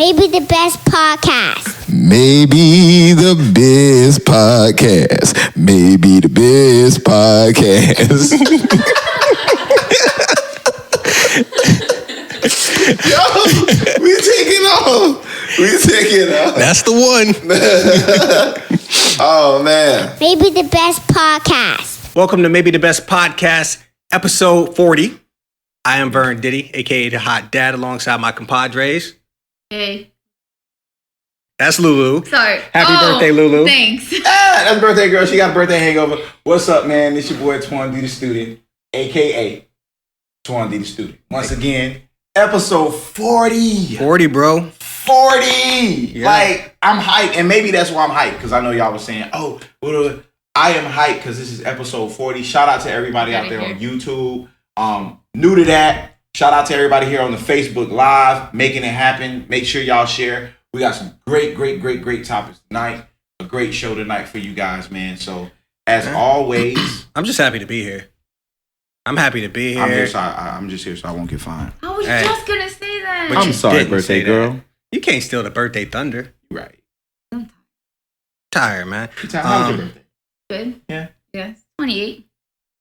Maybe the best podcast. Maybe the best podcast. Maybe the best podcast. Yo, we taking off. That's the one. Oh, man. Maybe the best podcast. Welcome to Maybe the Best Podcast, episode 40. I am Vern Diddy, a.k.a. the Hot Dad, alongside my compadres. Hey. That's Lulu. Sorry. Happy birthday, Lulu. Thanks. That's birthday girl. She got a birthday hangover. What's up, man? It's your boy, Twan D the Student, a.k.a. Twan D the Student. Once again, episode 40. 40, bro. 40. Yeah. Like, I'm hyped. And maybe that's why I'm hyped, because I know y'all was saying, I am hyped because this is episode 40. Shout out to everybody out there on YouTube. New to that, shout out to everybody here on the Facebook Live, making it happen. Make sure y'all share. We got some great topics tonight. A great show tonight for you guys, man. So, as always, I'm just happy to be here. I'm happy to be here. I'm just here so I won't get fined. I was just going to say that. But I'm sorry, birthday girl. You can't steal the birthday thunder. Right. I'm Tired, man. How was your birthday? good. Yeah. Yeah. 28.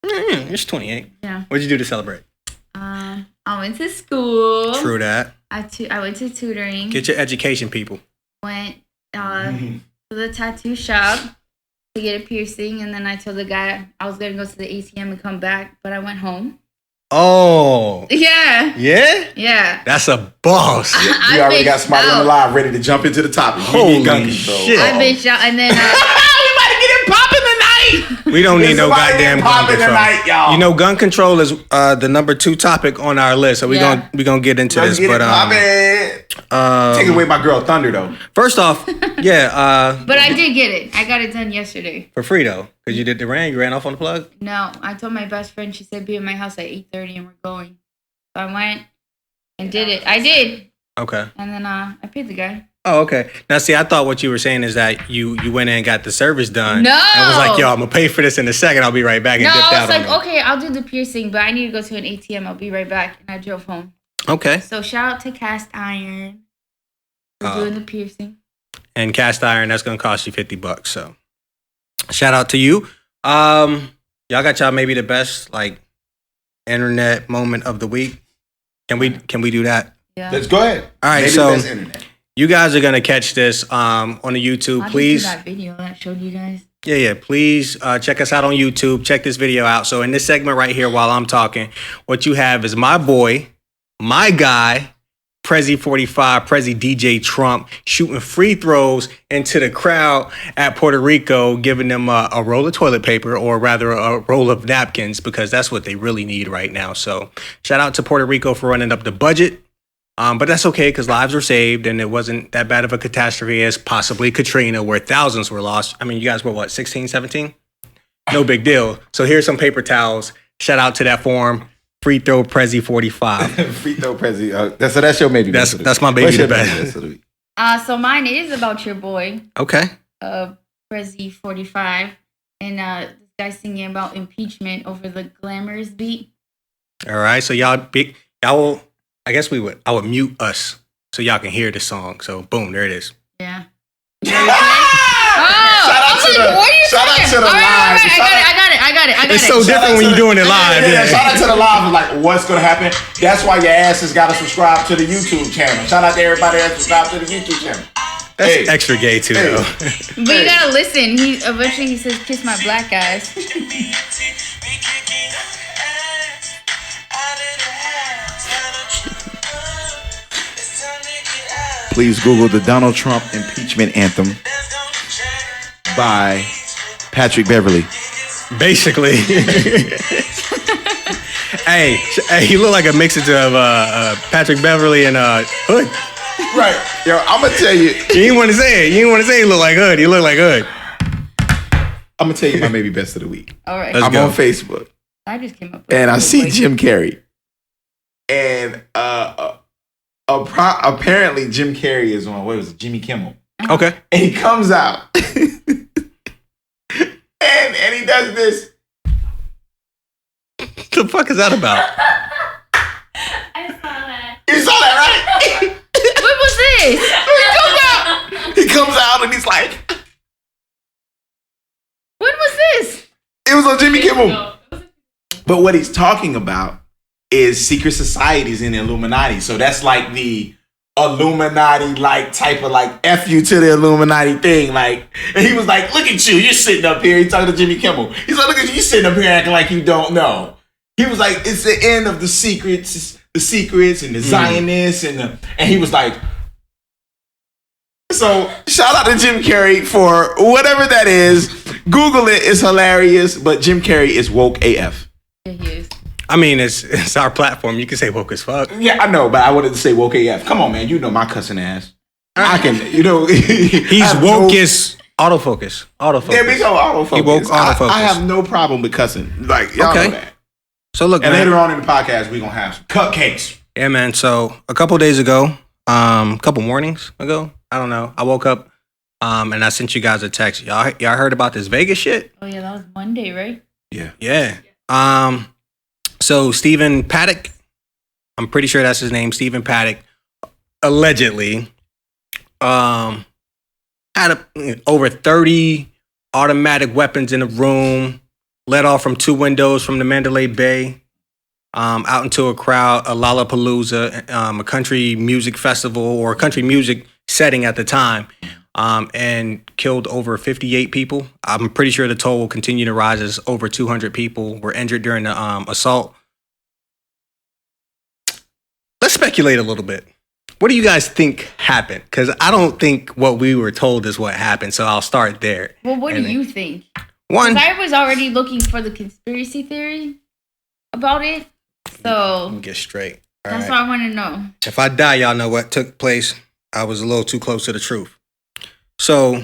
It's 28. Yeah. What'd you do to celebrate? I went to school. True that. I went to tutoring. Get your education, people. Went to the tattoo shop to get a piercing, and then I told the guy I was going to go to the ATM and come back, but I went home. Oh. Yeah. Yeah? Yeah. That's a boss. You already got somebody on the live ready to jump into the topic. Holy shit. I've been shot, and then... We don't need no goddamn gun control. Tonight, y'all. You know, gun control is the number 2 topic on our list, so we gonna get into this. But take away my girl Thunder though. First off, yeah. But I did get it. I got it done yesterday. For free though, because you did the ran. You ran off on the plug. No, I told my best friend. She said be at my house at 8:30, and we're going. So I went and did it. I did. Okay. And then I paid the guy. Oh, okay. Now, see, I thought what you were saying is that you went in and got the service done. No. And was like, yo, I'm going to pay for this in a second. I'll be right back. And No, dipped I out was like, on okay, I'll do the piercing, but I need to go to an ATM. I'll be right back. And I drove home. Okay. So shout out to Cast Iron for doing the piercing. And cast iron, that's going to cost you $50. So shout out to you. Y'all got y'all maybe the best like internet moment of the week. Can we do that? Yeah. Let's go ahead. All right, maybe so the best internet. You guys are gonna catch this on the YouTube. Please, that video that I showed you guys. Yeah. Please check us out on YouTube. Check this video out. So in this segment right here, while I'm talking, what you have is my boy, my guy, Prezi45, Prezi DJ Trump, shooting free throws into the crowd at Puerto Rico, giving them a roll of toilet paper, or rather a roll of napkins, because that's what they really need right now. So shout out to Puerto Rico for running up the budget. But that's okay, because lives were saved, and it wasn't that bad of a catastrophe as possibly Katrina, where thousands were lost. I mean, you guys were, what, 16, 17? No big deal. So here's some paper towels. Shout out to that forum. Free throw Prezi45. Free throw Prezi. So that's your maybe. That's my baby the best. So mine is about your boy. Okay. Prezi45. And this guy singing about impeachment over the glamorous beat. All right. So y'all will... I guess I would mute us so y'all can hear the song. So boom, there it is. Yeah. Shout out to the live. I got it. It's so different when you're doing it live. Yeah. Shout out to the live. Like, what's gonna happen? That's why your ass has got to subscribe to the YouTube channel. Shout out to everybody that subscribed to the YouTube channel. That's extra gay too, though. But you gotta listen. Eventually he says, "Kiss my black guys." Please Google the Donald Trump impeachment anthem by Patrick Beverly. Basically. hey, he looked like a mixture of Patrick Beverly and Hood. Right. Yo, I'm going to tell you. You didn't want to say it. You didn't want to say he looked like Hood. He looked like Hood. I'm going to tell you my maybe best of the week. All right. Let's I'm go. on Facebook. I just came up with And I see Jim Carrey. And apparently Jim Carrey is on, what was it, Jimmy Kimmel. Okay. And he comes out. and he does this. What the fuck is that about? I saw that. You saw that, right? What was this? on Jimmy Kimmel. But what he's talking about is secret societies in the Illuminati. So that's like the Illuminati, like type of like F you to the Illuminati thing. Like, and he was like, look at you, you're sitting up here. He's talking to Jimmy Kimmel. He's like, look at you sitting up here acting like you don't know. He was like, it's the end of the secrets and the Zionists and he was like, so shout out to Jim Carrey for whatever that is. Google it, it's hilarious, but Jim Carrey is woke AF. Yeah, he is. I mean, it's our platform. You can say woke as fuck. Yeah, I know, but I wanted to say woke AF. Come on, man. You know my cussing ass. I can, He's woke as autofocus. There we go, autofocus. He woke autofocus. I have no problem with cussing. Like, y'all know that. So look, and man, later on in the podcast, we're going to have some cupcakes. Yeah, man. So a couple days ago, couple mornings ago, I don't know, I woke up and I sent you guys a text. Y'all heard about this Vegas shit? Oh, yeah, that was Monday, right? Yeah. So Stephen Paddock, I'm pretty sure that's his name, Stephen Paddock, allegedly had over 30 automatic weapons in the room, let off from 2 windows from the Mandalay Bay, out into a crowd, a Lollapalooza, a country music festival or a country music setting at the time, and killed over 58 people. I'm pretty sure the toll will continue to rise as over 200 people were injured during the assault. Let's speculate a little bit. What do you guys think happened? Because I don't think what we were told is what happened, so I'll start there. Well, what do you think? One, I was already looking for the conspiracy theory about it, so let me get straight. That's what I want to know. If I die, y'all know what took place. I was a little too close to the truth. So,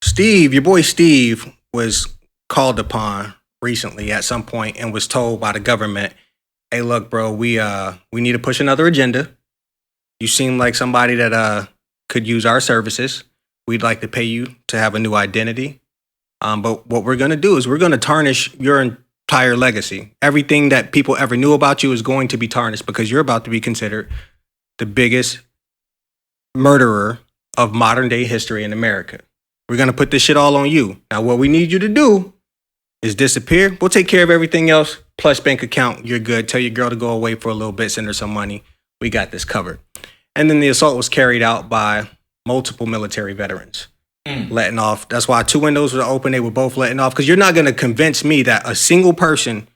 Steve, your boy Steve, was called upon recently at some point and was told by the government, "Hey, look, bro, we need to push another agenda. You seem like somebody that could use our services. We'd like to pay you to have a new identity. But what we're gonna do is we're gonna tarnish your entire legacy. Everything that people ever knew about you is going to be tarnished because you're about to be considered the biggest murderer of modern day history in America. We're going to put this shit all on you. Now, what we need you to do is disappear. We'll take care of everything else. Plus bank account, you're good. Tell your girl to go away for a little bit, send her some money. We got this covered." And then the assault was carried out by multiple military veterans, letting off. That's why 2 windows were open. They were both letting off. Because you're not going to convince me that a single person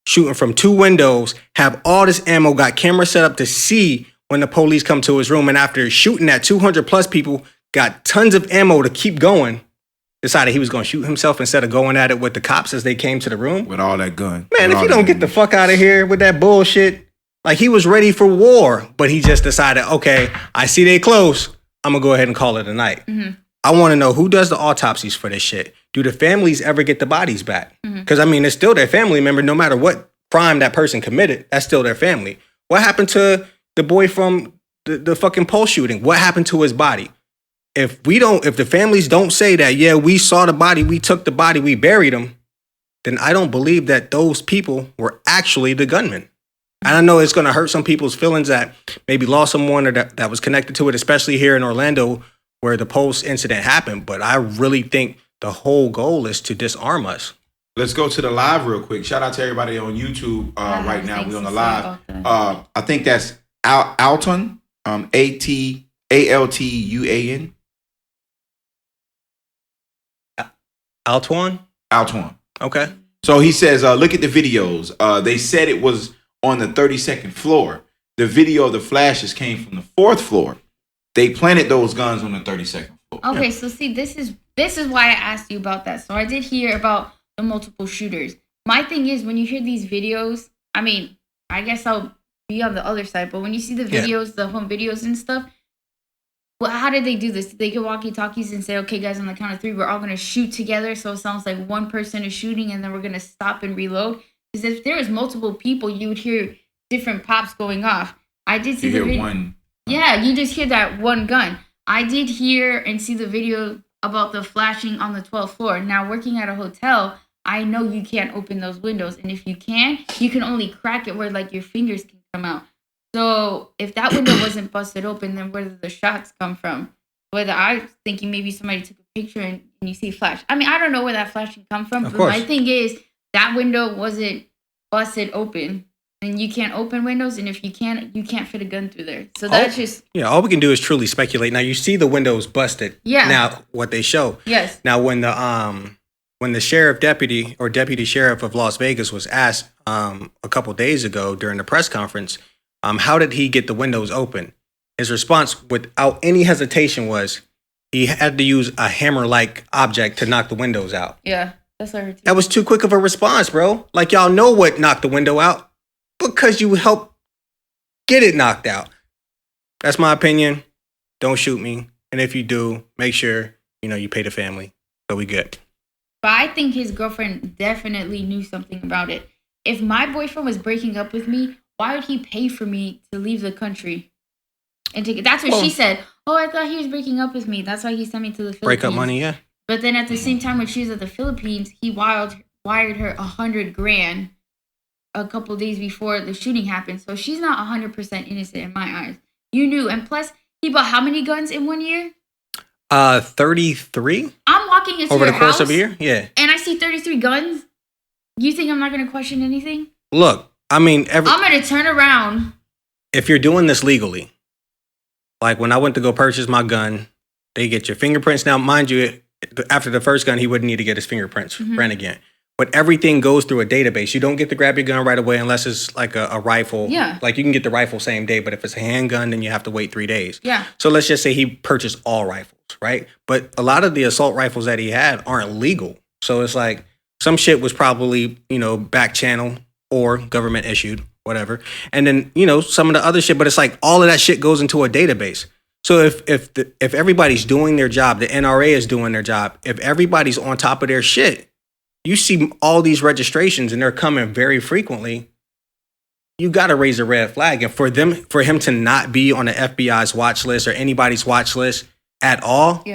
shooting from 2 windows, have all this ammo, got cameras set up to see when the police come to his room, and after shooting at 200 plus people, got tons of ammo to keep going, decided he was going to shoot himself instead of going at it with the cops as they came to the room. With all that gun. Man, if you don't get the fuck out of here with that bullshit, like he was ready for war, but he just decided, okay, I see they close, I'm going to go ahead and call it a night. Mm-hmm. I want to know who does the autopsies for this shit. Do the families ever get the bodies back? Because, I mean, it's still their family member, no matter what crime that person committed, that's still their family. What happened to the boy from the fucking Pulse shooting? What happened to his body? If the families don't say that, yeah, we saw the body, we took the body, we buried him, then I don't believe that those people were actually the gunmen. And I know it's going to hurt some people's feelings that maybe lost someone or that was connected to it, especially here in Orlando where the Pulse incident happened. But I really think the whole goal is to disarm us. Let's go to the live real quick. Shout out to everybody on YouTube right now. We're on the live. I think that's Alton, Altuan. Altuan. Okay. So he says, look at the videos. They said it was on the 32nd floor. The video of the flashes came from the 4th floor. They planted those guns on the 32nd floor. Okay, so see, this is why I asked you about that. So I did hear about the multiple shooters. My thing is, when you hear these videos, I mean, I guess I'll be on the other side, but when you see the videos, the home videos and stuff, well, how did they do this? Did they get walkie-talkies and say, okay, guys, on the count of 3, we're all going to shoot together, so it sounds like one person is shooting, and then we're going to stop and reload? Because if there was multiple people, you would hear different pops going off. I did see the video. One. Yeah, you just hear that one gun. I did hear and see the video about the flashing on the 12th floor. Now, working at a hotel, I know you can't open those windows. And if you can only crack it where, like, your fingers can come out. So if that window wasn't busted open, then where did the shots come from? Whether I was thinking maybe somebody took a picture and you see flash. I mean, I don't know where that flash can come from, Of but course. my thing is that window wasn't busted open. And you can't open windows, and if you can't fit a gun through there. So that's just... Yeah, all we can do is truly speculate. Now, you see the windows busted. Yeah. Now, what they show. Yes. Now, when the sheriff deputy or deputy sheriff of Las Vegas was asked a couple days ago during the press conference, how did he get the windows open? His response, without any hesitation, was he had to use a hammer-like object to knock the windows out. Yeah, that's what I heard too. That was too quick of a response, bro. Like, y'all know what knocked the window out because you helped get it knocked out. That's my opinion. Don't shoot me. And if you do, make sure, you pay the family. So we good. But I think his girlfriend definitely knew something about it. If my boyfriend was breaking up with me, why would he pay for me to leave the country? And that's what she said. Oh, I thought he was breaking up with me. That's why he sent me to the Philippines. Breakup money, yeah. But then at the same time, when she was at the Philippines, he wired her $100,000 a couple days before the shooting happened. So she's not 100% innocent in my eyes. You knew. And plus, he bought how many guns in 1 year? 33 I'm walking into over your the course house, of a year. Yeah. and I see 33 guns. You think I'm not going to question anything? Look, I mean, I'm going to turn around. if you're doing this legally, like when I went to go purchase my gun, they get your fingerprints. Now, mind you, after the first gun, he wouldn't need to get his fingerprints ran again. But everything goes through a database. You don't get to grab your gun right away unless it's like a rifle. Yeah. Like you can get the rifle same day, but if it's a handgun, then you have to wait 3 days. Yeah. So let's just say he purchased all rifles, right? But a lot of the assault rifles that he had aren't legal. So it's like some shit was probably, back channel or government issued, whatever. And then, some of the other shit, but it's like all of that shit goes into a database. So if everybody's doing their job, the NRA is doing their job, if everybody's on top of their shit, you see all these registrations and they're coming very frequently, you got to raise a red flag. And for him to not be on the FBI's watch list or anybody's watch list at all,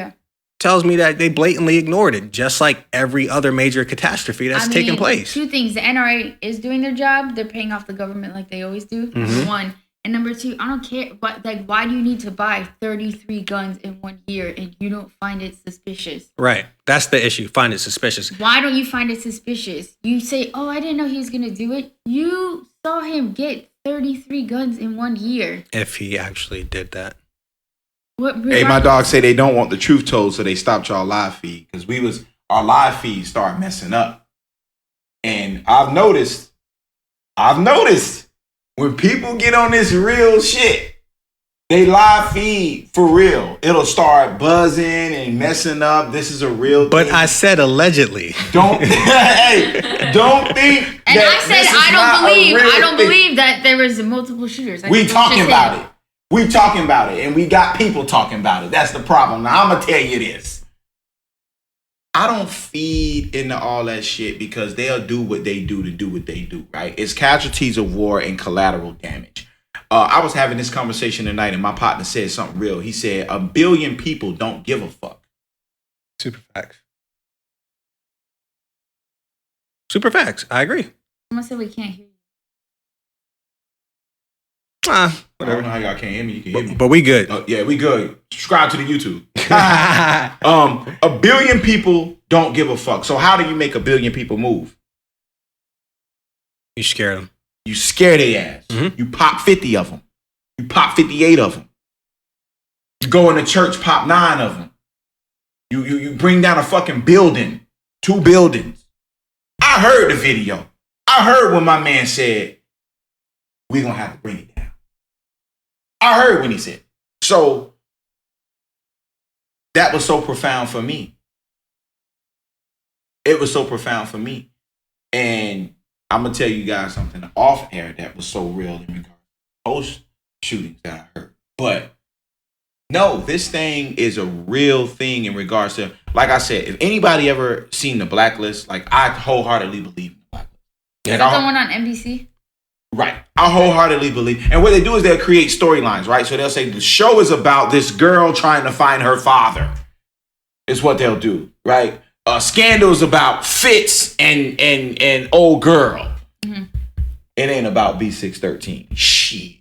tells me that they blatantly ignored it, just like every other major catastrophe that's taken place. Two things. The NRA is doing their job. They're paying off the government like they always do. Number one. And number two, I don't care. But why do you need to buy 33 guns in 1 year and you don't find it suspicious? Right. That's the issue. Find it suspicious. Why don't you find it suspicious? You say, oh, I didn't know he was going to do it. You saw him get 33 guns in 1 year. If he actually did that. Hey, my dog say they don't want the truth told, so they stopped y'all live feed because our live feed started messing up. And I've noticed when people get on this real shit, they live feed for real. It'll start buzzing and messing up. This is a real But thing. I said allegedly. Don't think and that I said this is I not a real don't thing. believe that there was multiple shooters. We talking about it. We talking about it, and we got people talking about it. That's the problem. Now I'm gonna tell you this. I don't feed into all that shit because they'll do what they do to do what they do, right? It's casualties of war and collateral damage. I was having this conversation tonight, and my partner said something real. He said, 1 billion people don't give a fuck. Super facts. Super facts. I agree. Someone said we can't hear you. I Whatever. don't know how y'all can't hear me. You can hear me. But we good. Yeah, we good. Subscribe to the YouTube. 1 billion people don't give a fuck. So how do you make 1 billion people move? You scared them. You scare their ass. Mhm. You pop 50 of them. You pop 58 of them. You go in the church, pop 9 of them. You bring down a fucking building, 2 buildings. I heard the video. I heard when my man said, we're going to have to bring it down. I heard when he said. So that was so profound for me. It was so profound for me. And I'm going to tell you guys something off air that was so real in regards to post shootings that I heard. But no, this thing is a real thing in regards to, like I said, if anybody ever seen the Blacklist, like I wholeheartedly believe in the Blacklist. Is Like, that the one on NBC? Right. I wholeheartedly believe. And what they do is they'll create storylines, right? So they'll say the show is about this girl trying to find her father. Is what they'll do, right? Scandal's about Fitz and old girl. Mm-hmm. It ain't about B613. Shit.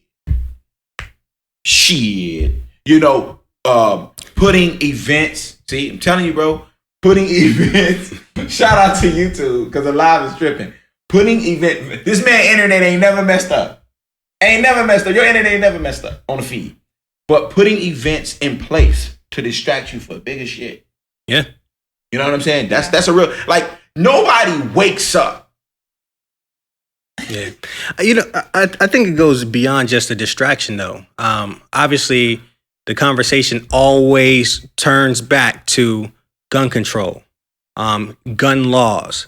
Putting events See, I'm telling you, bro. Putting events. Shout out to YouTube because the live is tripping. Putting event. This man internet ain't never messed up. Ain't never messed up. Your internet ain't never messed up on the feed. But putting events in place to distract you for bigger shit. Yeah. You know what I'm saying? That's a real, like, nobody wakes up. Yeah. You know, I think it goes beyond just a distraction, though. Obviously, the conversation always turns back to gun control, gun laws,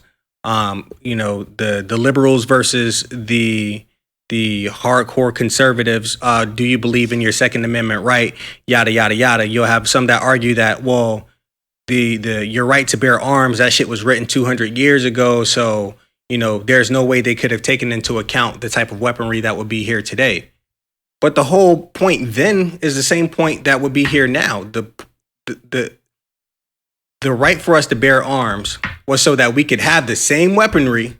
you know, the liberals versus the hardcore conservatives. Do you believe in your Second Amendment right? Yada, yada, yada. You'll have some that argue that, well, your right to bear arms, that shit was written 200 years ago. So, you know, there's no way they could have taken into account the type of weaponry that would be here today. But the whole point then is the same point that would be here now. The right for us to bear arms was so that we could have the same weaponry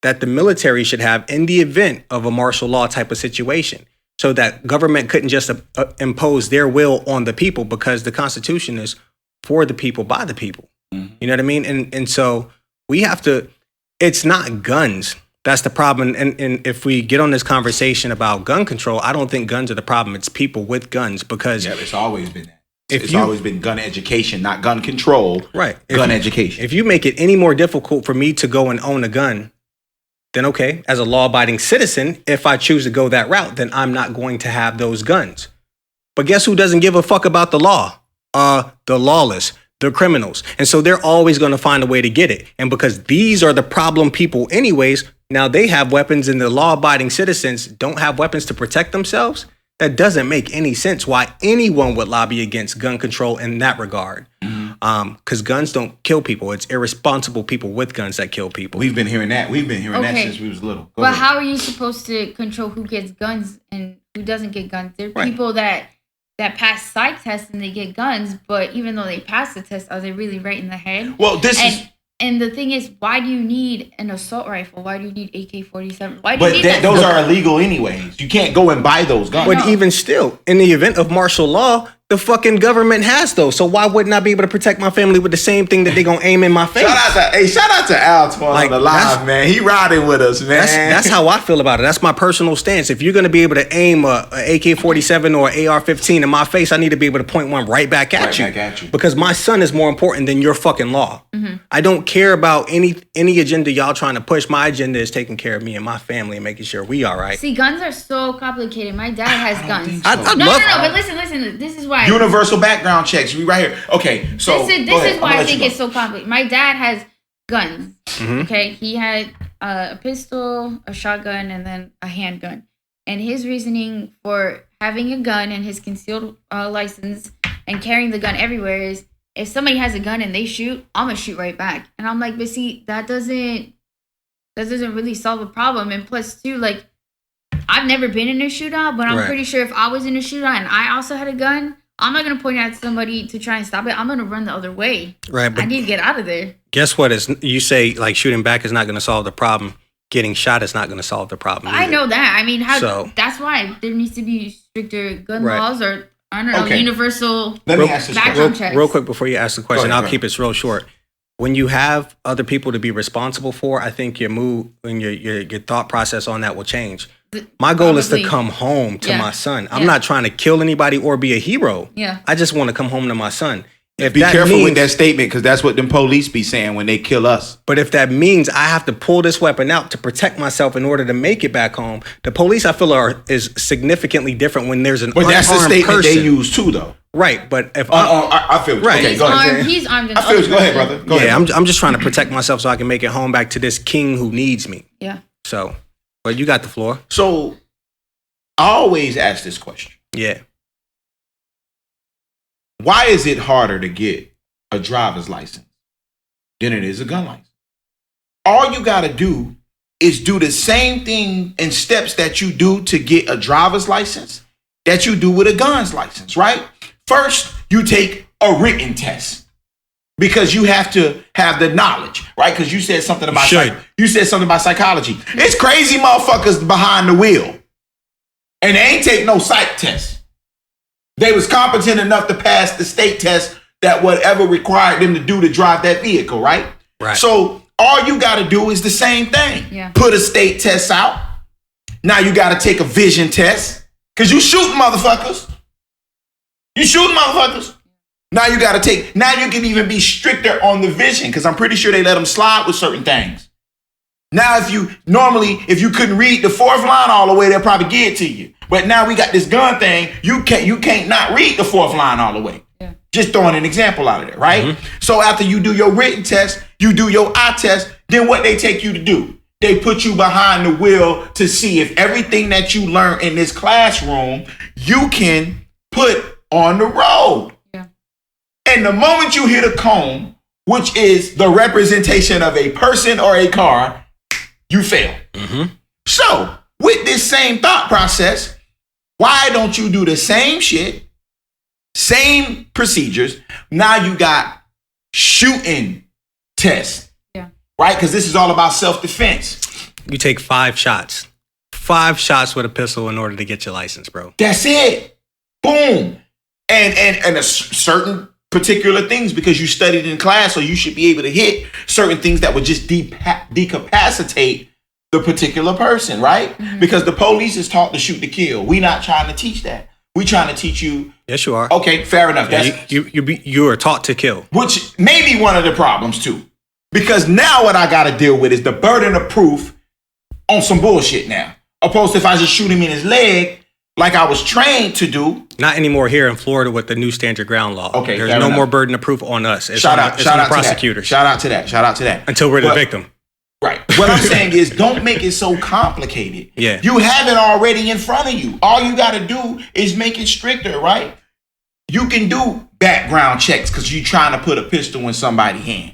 that the military should have in the event of a martial law type of situation, so that government couldn't just impose their will on the people, because the Constitution is for the people, by the people. Mm-hmm. You know what I mean? And so we have to, it's not guns. That's the problem. And if we get on this conversation about gun control, I don't think guns are the problem. It's people with guns, because it's always been that. It's always been gun education, not gun control. Right. Education. If you make it any more difficult for me to go and own a gun, then okay, as a law-abiding citizen, if I choose to go that route, then I'm not going to have those guns. But guess who doesn't give a fuck about the law? The lawless, the criminals. And so they're always going to find a way to get it. And because these are the problem people anyways, now they have weapons and the law-abiding citizens don't have weapons to protect themselves. That doesn't make any sense why anyone would lobby against gun control in that regard. Because guns don't kill people. It's irresponsible people with guns that kill people. We've been hearing that. That since we was little. But how are you supposed to control who gets guns and who doesn't get guns? There are people that pass psych tests and they get guns, but even though they pass the test, are they really right in the head? Well, And the thing is, why do you need an assault rifle? Why do you need AK-47? Why do you need that? Those are illegal anyways. You can't go and buy those guns. But even still, in the event of martial law, the fucking government has those. So why wouldn't I be able to protect my family with the same thing that they gonna aim in my face? Shout out to Al on the live, man. He riding with us, man. That's how I feel about it. That's my personal stance. If you're gonna be able to aim a AK-47 or AR-15 in my face, I need to be able to point one right back at you. Because my son is more important than your fucking law. Mm-hmm. I don't care about any agenda y'all trying to push. My agenda is taking care of me and my family and making sure we all right. See, guns are so complicated. My dad has guns. No, but listen. This is why. Universal background checks. We right here. Okay, so this is why I think it's so complicated. My dad has guns. Mm-hmm. Okay, he had a pistol, a shotgun, and then a handgun. And his reasoning for having a gun and his concealed license and carrying the gun everywhere is, if somebody has a gun and they shoot, I'm gonna shoot right back. And I'm like, but see, that doesn't really solve a problem. And plus, too, like, I've never been in a shootout, but I'm pretty sure if I was in a shootout and I also had a gun, I'm not going to point at somebody to try and stop it. I'm going to run the other way. Right. I need to get out of there. Guess what? You say, like, shooting back is not going to solve the problem. Getting shot is not going to solve the problem either. I know that. I mean, that's why there needs to be stricter gun laws or, I don't know, universal background checks. Real quick before you ask the question, I'll keep it real short. When you have other people to be responsible for, I think your mood and your thought process on that will change. My goal is to come home to my son. I'm not trying to kill anybody or be a hero. Yeah. I just want to come home to my son. Be careful with that statement, because that's what them police be saying when they kill us. But if that means I have to pull this weapon out to protect myself in order to make it back home, the police, I feel, is significantly different when there's an unarmed person. But that's the statement they use too, though. Right, but if I feel right, okay, go ahead. He's armed. I feel. Go ahead, brother. Go ahead. I'm just trying to protect myself so I can make it home back to this king who needs me. Yeah. So, but you got the floor. So, I always ask this question. Yeah. Why is it harder to get a driver's license than it is a gun license? All you got to do is do the same thing and steps that you do to get a driver's license that you do with a gun's license, right? First, you take a written test because you have to have the knowledge, right? Because you said something about psychology. It's crazy motherfuckers behind the wheel, and they ain't take no psych test. They was competent enough to pass the state test that whatever required them to do to drive that vehicle, right? Right. So all you got to do is the same thing. Yeah. Put a state test out. Now you got to take a vision test because you shooting motherfuckers. You shooting motherfuckers. Now you got to take, now you can even be stricter on the vision because I'm pretty sure they let them slide with certain things. Now if you couldn't read the fourth line all the way, they'll probably give it to you. But now we got this gun thing, you can't not read the fourth line all the way. Yeah. Just throwing an example out of there, right? Mm-hmm. So after you do your written test, you do your eye test, then what they take you to do? They put you behind the wheel to see if everything that you learned in this classroom, you can put on the road. Yeah. And the moment you hit a cone, which is the representation of a person or a car, you fail. Mm-hmm. So with this same thought process, why don't you do the same shit, same procedures? Now you got shooting tests. Right? Because this is all about self-defense. You take 5 shots. 5 shots with a pistol in order to get your license, bro. That's it. Boom. And a certain particular things because you studied in class, so you should be able to hit certain things that would just decapacitate the particular person, right? Mm-hmm. Because the police is taught to shoot to kill. We not trying to teach that. We trying to teach you. Yes, you are. Okay, fair enough. Yeah, you are taught to kill. Which may be one of the problems too. Because now what I got to deal with is the burden of proof on some bullshit now. Opposed to if I just shoot him in his leg like I was trained to do. Not anymore here in Florida with the new stand your ground law. Okay, there's no more burden of proof on us. It's shout on the prosecutors. Shout out to that. Until we're the victim. Right. What I'm saying is don't make it so complicated. Yeah. You have it already in front of you. All you got to do is make it stricter, right? You can do background checks because you're trying to put a pistol in somebody's hand.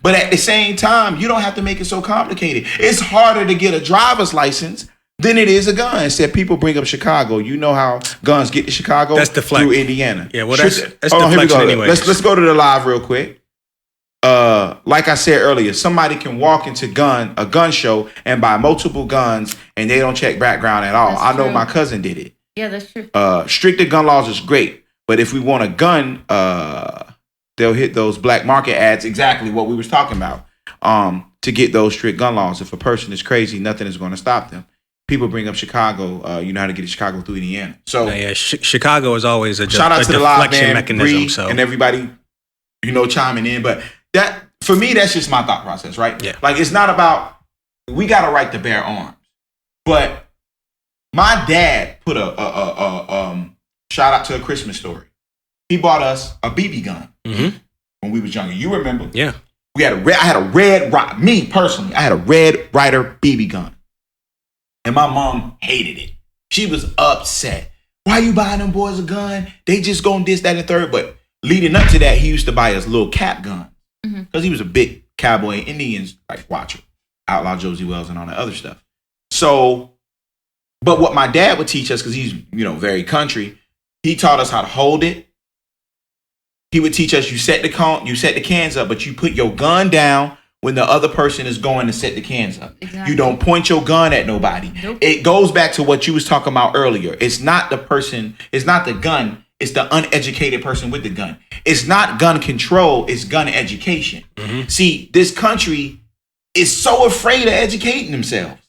But at the same time, you don't have to make it so complicated. It's harder to get a driver's license than it is a gun. Said people bring up Chicago. You know how guns get to Chicago? That's deflection. Through Indiana. Yeah, well, that's deflection anyway. Let's go to the live real quick. Like I said earlier, somebody can walk into a gun show and buy multiple guns and they don't check background at all. I know my cousin did it. Yeah, that's true. Stricter gun laws is great. But if we want a gun, they'll hit those black market ads, exactly what we was talking about, to get those strict gun laws. If a person is crazy, nothing is going to stop them. People bring up Chicago. You know how to get to Chicago through Indiana. So Chicago is always a shout out to the live band, mechanism. And everybody, chiming in. But that for me, that's just my thought process, right? Yeah. Like it's not about we got a right to bear arms, but my dad put a shout out to A Christmas Story. He bought us a BB gun when we was younger. You remember? Yeah. I had a red Ryder BB gun. And my mom hated it. She was upset. Why you buying them boys a gun? They just gonna this, that, and third. But leading up to that, he used to buy us little cap gun. Because he was a big cowboy Indians like watcher. Outlaw Josie Wells and all that other stuff. So, but what my dad would teach us, because he's, very country, he taught us how to hold it. He would teach us you set the cans up, but you put your gun down when the other person is going to set the cans up. Exactly. You don't point your gun at nobody. Nope. It goes back to what you was talking about earlier. It's not the person, it's not the gun, it's the uneducated person with the gun. It's not gun control, it's gun education. Mm-hmm. See, this country is so afraid of educating themselves.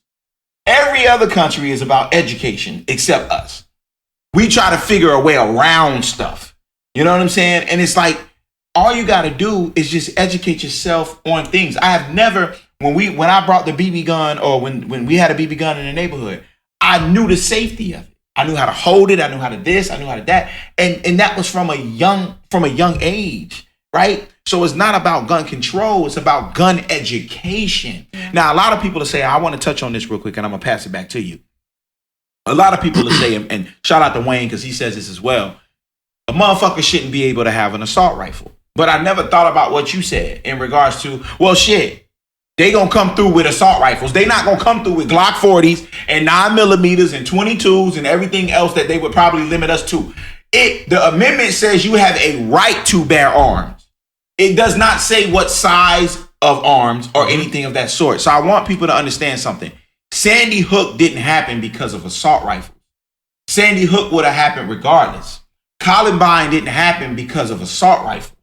Every other country is about education except us. We try to figure a way around stuff. You know what I'm saying? And it's like, all you got to do is just educate yourself on things. I have never, when I brought the BB gun or when we had a BB gun in the neighborhood, I knew the safety of it. I knew how to hold it. I knew how to this. I knew how to that. And that was from a young age, right? So it's not about gun control. It's about gun education. Yeah. Now, a lot of people will say, I want to touch on this real quick and I'm going to pass it back to you. A lot of people will say, and shout out to Wayne because he says this as well, a motherfucker shouldn't be able to have an assault rifle. But I never thought about what you said in regards to, well, shit, they gonna come through with assault rifles. They not gonna come through with Glock 40s and 9mm and 22s and everything else that they would probably limit us to. The amendment says you have a right to bear arms. It does not say what size of arms or anything of that sort. So I want people to understand something. Sandy Hook didn't happen because of assault rifles. Sandy Hook would have happened regardless. Columbine didn't happen because of assault rifles.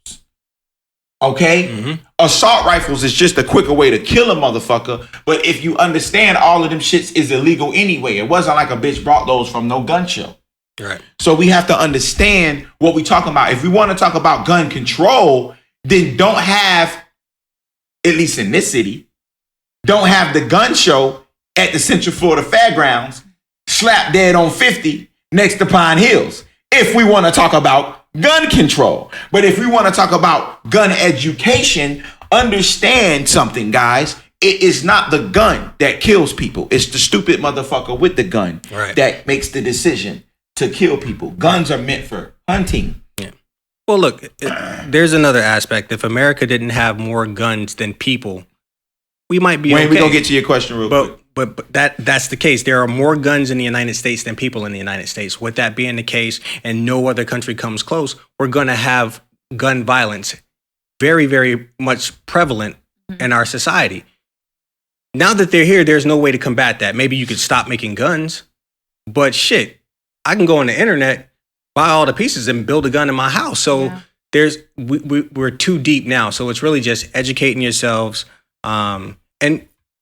Okay? Assault rifles is just a quicker way to kill a motherfucker. But if you understand, all of them shits is illegal anyway. It wasn't like a bitch brought those from no gun show. Right. So we have to understand what we're talking about. If we want to talk about gun control, then don't have, at least in this city, don't have the gun show at the Central Florida Fairgrounds, slap dead on 50 next to Pine Hills. If we want to talk about gun control. But if we want to talk about gun education, understand something, guys. It is not the gun that kills people. It's the stupid motherfucker with the gun that makes the decision to kill people. Guns are meant for hunting. Yeah. Well, look, there's another aspect. If America didn't have more guns than people, we might be Wayne, okay. we're going to get to your question real quick. But that's the case. There are more guns in the United States than people in the United States. With that being the case, and no other country comes close, we're going to have gun violence very, very much prevalent in our society. Now that they're here, there's no way to combat that. Maybe you could stop making guns, but shit, I can go on the internet, buy all the pieces, and build a gun in my house. So we're too deep now. So it's really just educating yourselves and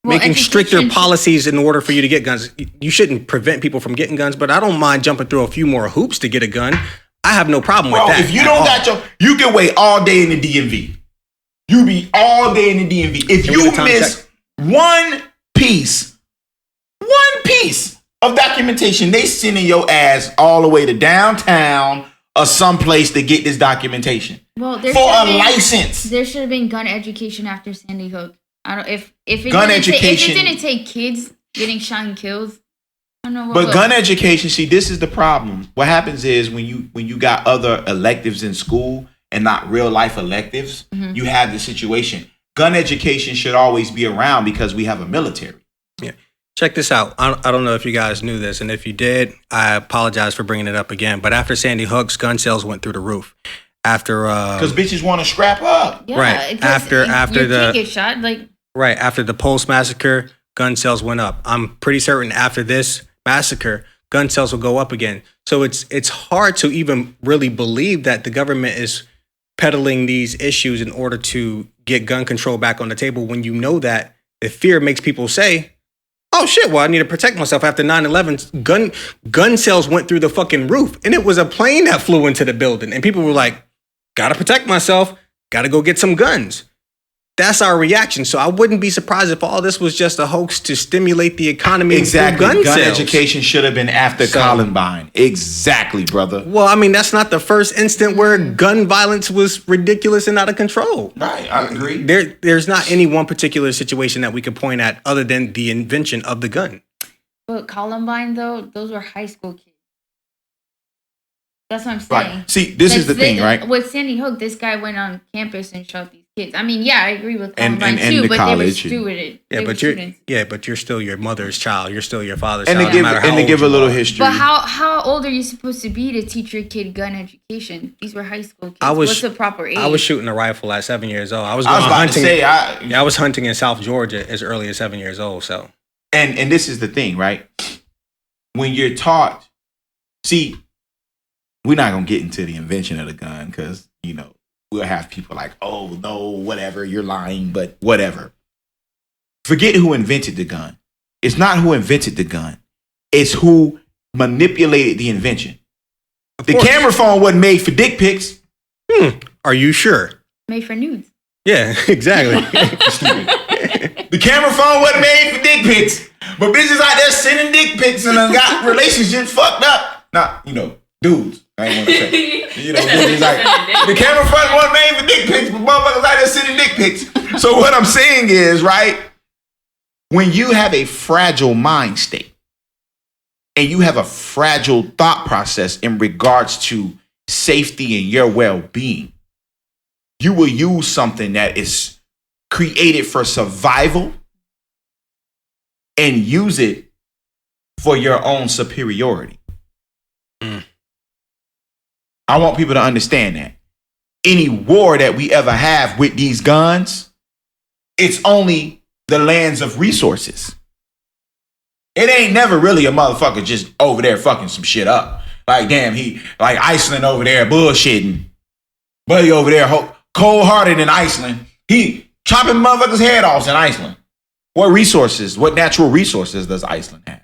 making stricter policies in order for you to get guns. You shouldn't prevent people from getting guns, but I don't mind jumping through a few more hoops to get a gun. I have no problem with that. If you don't got you can wait all day in the DMV. You be all day in the DMV. If you miss one piece of documentation, they sending your ass all the way to downtown or someplace to get this documentation. Well, for a license. There should have been gun education after Sandy Hook. I don't if it gun didn't education. If it didn't take kids getting shot and killed, I don't know what. But gun education, see, this is the problem. What happens is when you got other electives in school and not real life electives, you have the situation. Gun education should always be around because we have a military. Yeah. Check this out. I don't know if you guys knew this, and if you did, I apologize for bringing it up again. But after Sandy Hook's, gun sales went through the roof. After because bitches want to scrap up. Yeah, right after the get shot right after the Pulse massacre, gun sales went up. I'm pretty certain after this massacre, gun sales will go up again. So it's hard to even really believe that the government is peddling these issues in order to get gun control back on the table when you know that the fear makes people say, oh shit, well, I need to protect myself. After 9/11, gun sales went through the fucking roof, and it was a plane that flew into the building, and people were like, gotta protect myself, gotta go get some guns. That's our reaction. So I wouldn't be surprised if all this was just a hoax to stimulate the economy. Exactly. Gun sales. Education should have been after Columbine. Exactly, brother. Well, I mean, that's not the first instant where gun violence was ridiculous and out of control. Right, I agree. There's not any one particular situation that we could point at other than the invention of the gun. But Columbine, though, those were high school kids. That's what I'm saying. Right. See, this is the thing, right? With Sandy Hook, this guy went on campus and shot these kids. I mean, yeah, I agree with Columbine and too, the but college they were stupid. But you're still your mother's child. You're still your father's and child. To give a little history. But how old are you supposed to be to teach your kid gun education? These were high school kids. What's the proper age? I was shooting a rifle at 7 years old. I was hunting in South Georgia as early as 7 years old. So, and this is the thing, right? When you're taught, see, we're not gonna get into the invention of the gun because we'll have people like, oh no, whatever, you're lying, but whatever. Forget who invented the gun. It's not who invented the gun. It's who manipulated the invention. The camera phone wasn't made for dick pics. Are you sure? Made for nudes. Yeah, exactly. The camera phone wasn't made for dick pics, but bitches out there sending dick pics and done got relationships fucked up. Not, dudes. I ain't want to say. Bitches like, the camera phone wasn't made for dick pics, but motherfuckers out there sending dick pics. So what I'm saying is, right, when you have a fragile mind state and you have a fragile thought process in regards to safety and your well-being, you will use something that is created for survival and use it for your own superiority. I want people to understand that. Any war that we ever have with these guns, it's only the lands of resources. It ain't never really a motherfucker just over there fucking some shit up. Like, damn, he, like Iceland over there bullshitting. Buddy over there cold-hearted in Iceland. He chopping motherfuckers' head off in Iceland. What natural resources does Iceland have?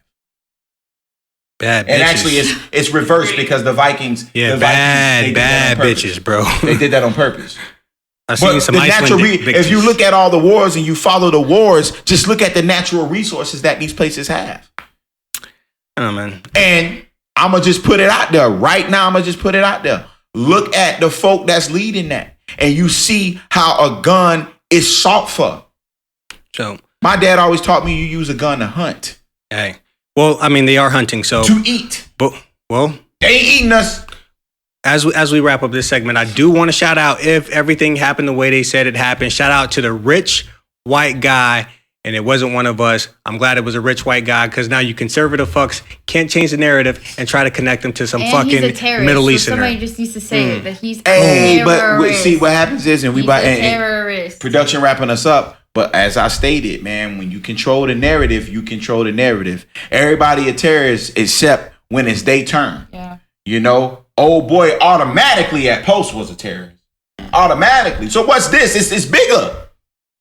Bad bitches. And actually, it's reversed because the Vikings. Yeah, the bad Vikings, bitches, bro. They did that on purpose. I've seen some if you look at all the wars and you follow the wars, just look at the natural resources that these places have. Oh man. And I'm gonna just put it out there right now. Look at the folk that's leading that, and you see how a gun is sought for. So my dad always taught me you use a gun to hunt. Hey. Well, I mean, they are hunting, so to eat. But they ain't eating us. As we wrap up this segment, I do want to shout out, if everything happened the way they said it happened, shout out to the rich white guy, and it wasn't one of us. I'm glad it was a rich white guy, because now you conservative fucks can't change the narrative and try to connect them to some fucking Middle Easterner. Somebody just needs to say that he's a terrorist. But see what happens is, and we by terrorist. Production wrapping us up. But as I stated, man, when you control the narrative, you control the narrative. Everybody a terrorist except when it's their turn. Yeah. You know, old boy automatically at Post was a terrorist. Automatically. So what's this? It's bigger.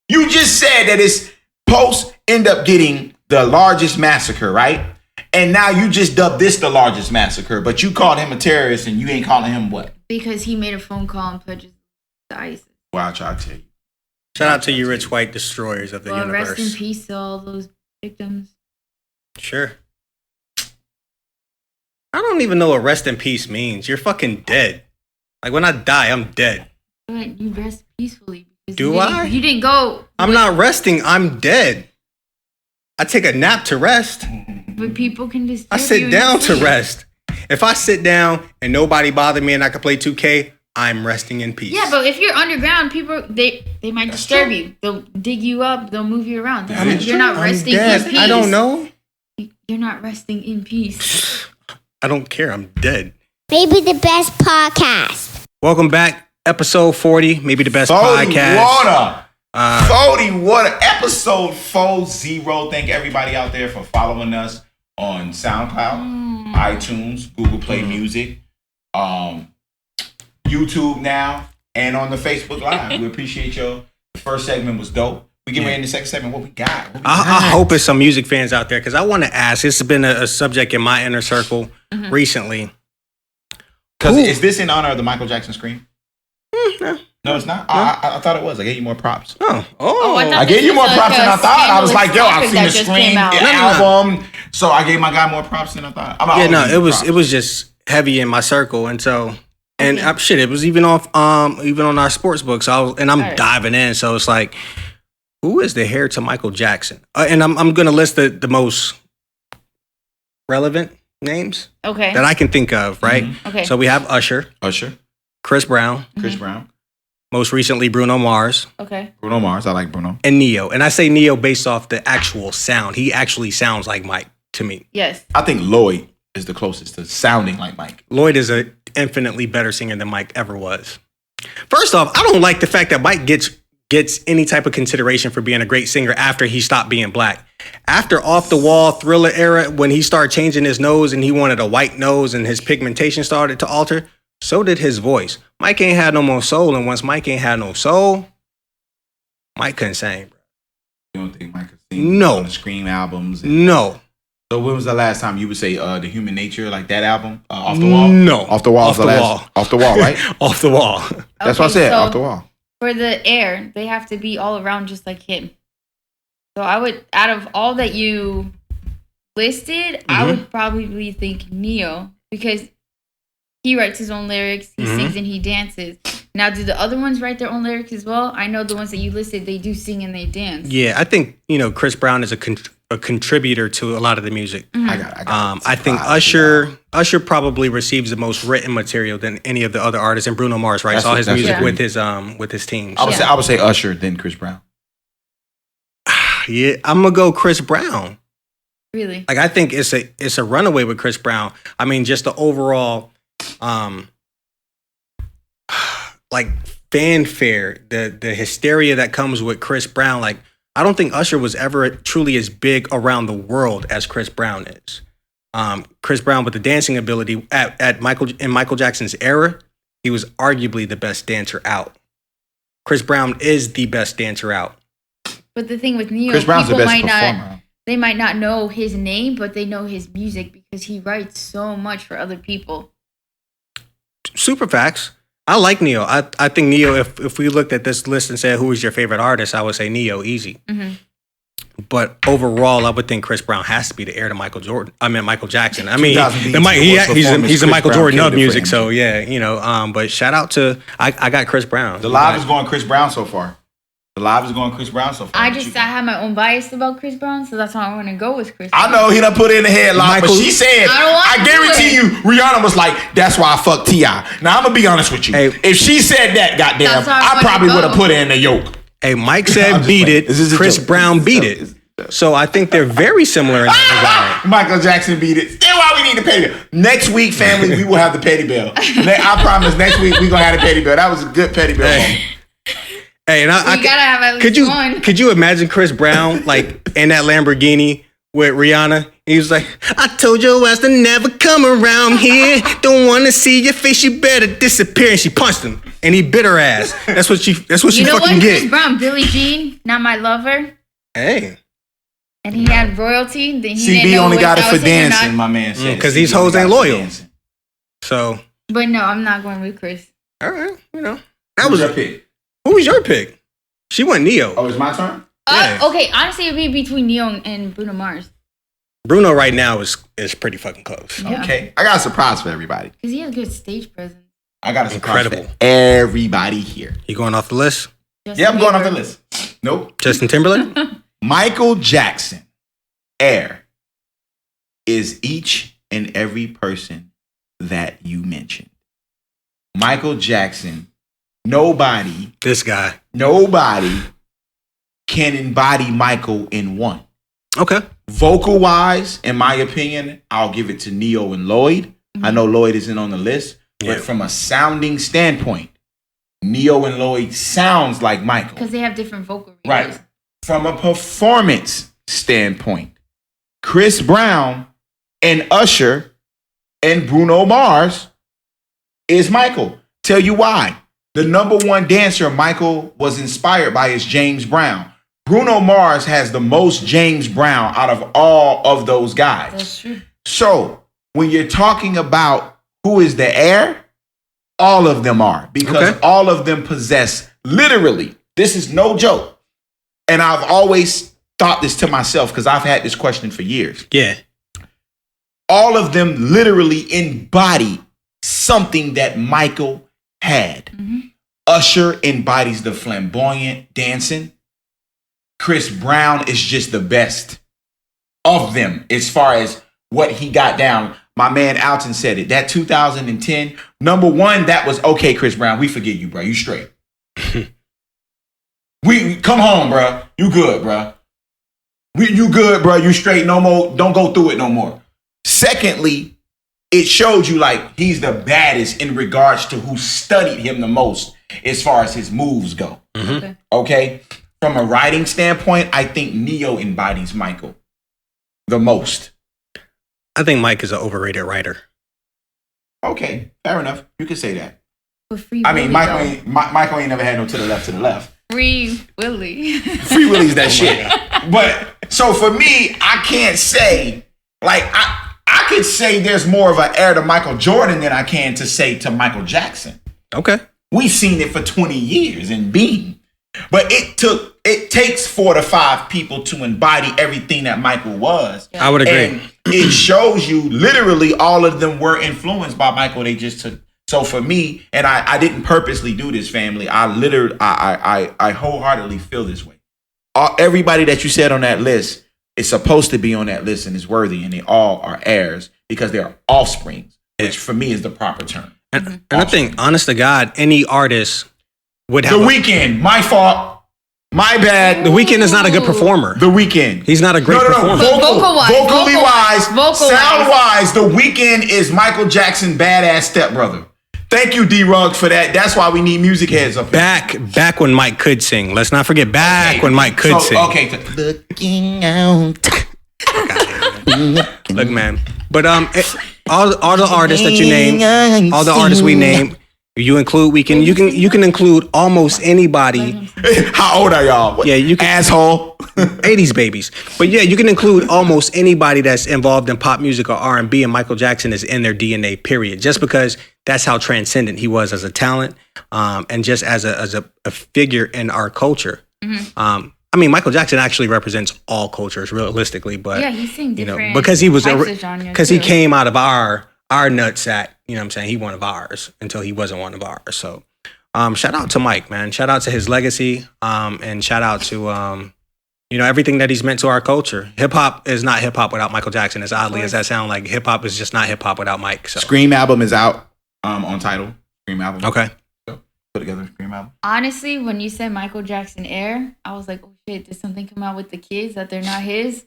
You just said that it's Post end up getting the largest massacre, right? And now you just dubbed this the largest massacre, but you called him a terrorist and you ain't calling him what? Because he made a phone call and pledged to ISIS. Well, I'll try to tell you. Shout out to you rich white destroyers of the universe. Rest in peace to all those victims. Sure. I don't even know what rest in peace means. You're fucking dead. Like, when I die, I'm dead. But you rest peacefully. Do I? You didn't go. I'm not resting. I'm dead. I take a nap to rest. But people can just. I sit down to rest. If I sit down and nobody bother me and I can play 2K, I'm resting in peace. Yeah, but if you're underground, people they might disturb you. They'll dig you up. They'll move you around. You're not resting in peace. I don't know. You're not resting in peace. I don't care. I'm dead. Maybe the best podcast. Welcome back. Episode 40. Maybe the best podcast. 40 water. Episode 40. Thank everybody out there for following us on SoundCloud, iTunes, Google Play Music, YouTube now, and on the Facebook Live. We appreciate y'all. The first segment was dope. We get ready in the second segment. What we got? I hope it's some music fans out there, because I want to ask. This has been a subject in my inner circle recently. Because is this in honor of the Michael Jackson scream? No, it's not. No. I thought it was. I gave you more props. I gave you more props than I thought. I was like, yo, I've seen the Scream album, so I gave my guy more props than I thought. It was just heavy in my circle, and so it was even on our sports book. So I'm diving in. So it's like, who is the heir to Michael Jackson? And I'm gonna list the most relevant names that I can think of. Right. Mm-hmm. Okay. So we have Usher, Chris Brown, most recently Bruno Mars. Okay. Bruno Mars. I like Bruno. And Neo. And I say Neo based off the actual sound. He actually sounds like Mike to me. Yes. I think Lloyd is the closest to sounding like Mike. Lloyd is an infinitely better singer than Mike ever was. First off, I don't like the fact that Mike gets any type of consideration for being a great singer after he stopped being black. After Off the Wall, Thriller era, when he started changing his nose and he wanted a white nose and his pigmentation started to alter, so did his voice. Mike ain't had no more soul, and once Mike ain't had no soul, Mike couldn't sing, bro. You don't think Mike could sing? No. On the Scream albums? No. So when was the last time you would say The Human Nature, like that album? Off the Wall? No. Off the Wall. Off the Wall. Off the Wall, right? Off the Wall. That's what I said, Off the Wall. For the Heir, they have to be all around just like him. So I would, out of all that you listed, I would probably think Neo, because he writes his own lyrics, he sings and he dances. Now, do the other ones write their own lyrics as well? I know the ones that you listed, they do sing and they dance. Yeah, I think, Chris Brown is a contributor to a lot of the music. I got it. I think Usher probably receives the most written material than any of the other artists, and Bruno Mars writes all his music with his team. I would say Usher, then Chris Brown. Yeah, I'm gonna go Chris Brown. Really? Like, I think it's a runaway with Chris Brown. I mean, just the overall like fanfare, the hysteria that comes with Chris Brown. Like, I don't think Usher was ever truly as big around the world as Chris Brown is. Chris Brown, with the dancing ability in Michael Jackson's era, he was arguably the best dancer out. Chris Brown is the best dancer out. But the thing with Neo, Chris Brown's the people best might performer. not. They might not know his name, but they know his music because he writes so much for other people. Super facts. I like Neo. I think Neo, if we looked at this list and said, who is your favorite artist, I would say Neo, easy. Mm-hmm. But overall, I would think Chris Brown has to be the heir to Michael Jackson. I mean, 2000 he's a Michael Brown Jordan of killed it for music, him. so yeah, but shout out to, I got Chris Brown. The live is going Chris Brown so far. The live is going Chris Brown so far. I have my own bias about Chris Brown, so that's why I want to go with Chris I Brown. know he done put it in the headlock, but she said, I guarantee you, Rihanna was like, that's why I fucked T.I. Now, I'm going to be honest with you. Hey. If she said that, goddamn, That's how I I wanna probably go. would have put her in the yoke. Hey, Mike I'm said just beat playing. it. This is a Chris joke. Brown This is beat a it. joke. This is a joke. So I think they're very similar in that regard. Michael Jackson beat it. Still why we need the petty bell. Next week, family, we will have the petty bell. I promise next week we're going to have the petty bell. That was a good petty bell moment. Hey, and I You gotta have at least one. Could you imagine Chris Brown like in that Lamborghini with Rihanna? He was like, I told your ass to never come around here. Don't want to see your face. You better disappear. And she punched him, and he bit her ass. That's what she You know fucking what? Chris get. Brown, Billie Jean, Not My Lover. Hey, And he had royalty. Then he didn't CB know only if got it that for was him or not. dancing, my man said. because these CB only hoes got ain't it for loyal. dancing. So But no, I'm not going with Chris. all right, that Who's was your pick? Who was your pick? She went Neo. Oh, it's my turn? Yeah. Okay, honestly, it'd be between Neo and Bruno Mars. Bruno right now is pretty fucking close. Yeah. Okay. I got a surprise for everybody. Because he has good stage presence. I got a surprise Incredible. for everybody here. You going off the list? Justin Yeah, I'm going off Bieber. the list. Nope. Justin Timberlake? Michael Jackson, Heir, is each and every person that you mentioned. Michael Jackson, nobody This guy. can embody Michael in one. Okay. Vocal wise, in my opinion, I'll give it to Neo and Lloyd. I know Lloyd isn't on the list, but Yeah. from a sounding standpoint, Neo and Lloyd sounds like Michael. Because they have different vocal ranges. Right. From a performance standpoint, Chris Brown and Usher and Bruno Mars is Michael. Tell you why. The number one dancer Michael was inspired by is James Brown. Bruno Mars has the most James Brown out of all of those guys. That's true. So when you're talking about who is the heir, all of them are, because Okay. all of them possess, literally, this is no joke. And I've always thought this to myself because I've had this question for years. Yeah. All of them literally embody something that Michael had. Usher embodies the flamboyant dancing. Chris Brown is just the best of them as far as what he got down. My man Alton said it. That 2010, number one, that was okay, Chris Brown. We forgive you, bro. You straight. We come home, bro. You good, bro. You good, bro. You straight. No more. Don't go through it no more. Secondly, it showed you like he's the baddest in regards to who studied him the most as far as his moves go. Okay. Okay. From a writing standpoint, I think Neo embodies Michael the most. I think Mike is an overrated writer. Okay, fair enough. You can say that. But Free I mean, Willy, Michael ain't never had no to the left, to the left. Free Willy. Free Willy's that shit. But so for me, I can't say like I could say there's more of an heir to Michael Jordan than I can to say to Michael Jackson. Okay. We've seen it for 20 years in Bean. But it takes 4 to 5 people to embody everything that Michael was. I would agree. And it shows you literally all of them were influenced by Michael. They just took. So for me, and I didn't purposely do this, family. I wholeheartedly feel this way. Everybody that you said on that list is supposed to be on that list and is worthy, and they all are heirs because they're offsprings, which for me is the proper term. And I think, honest to God, any artist would The have. Weeknd, my fault. My bad. The Weeknd is not a good performer. The Weeknd. He's not a great performer. Vocally wise, vocal sound wise, The Weeknd is Michael Jackson badass stepbrother. Thank you, D-Rug, for that. That's why we need music heads up here. Back when Mike could sing. Let's not forget when Mike could sing. Okay. Looking out. Look, man. But all the artists that you named, all the artists we named, You include you can include almost anybody. How old are y'all? What? Yeah, you can, asshole. 80s babies. But yeah, you can include almost anybody that's involved in pop music or R&B, and Michael Jackson is in their DNA, period. Just because that's how transcendent he was as a talent, and just as a figure in our culture. Mm-hmm. I mean, Michael Jackson actually represents all cultures realistically, but yeah, he's seen different because he was because he came out of our nutsack, you know what I'm saying? He one of ours until he wasn't one of ours. So shout out to Mike, man. Shout out to his legacy, and shout out to everything that he's meant to our culture. Hip hop is not hip hop without Michael Jackson. As oddly as that sounds, like hip hop is just not hip hop without Mike. So Scream album is out on Tidal. Scream album. Okay. So put together a Scream album. Honestly, when you said Michael Jackson Heir, I was like, oh shit, did something come out with the kids that they're not his?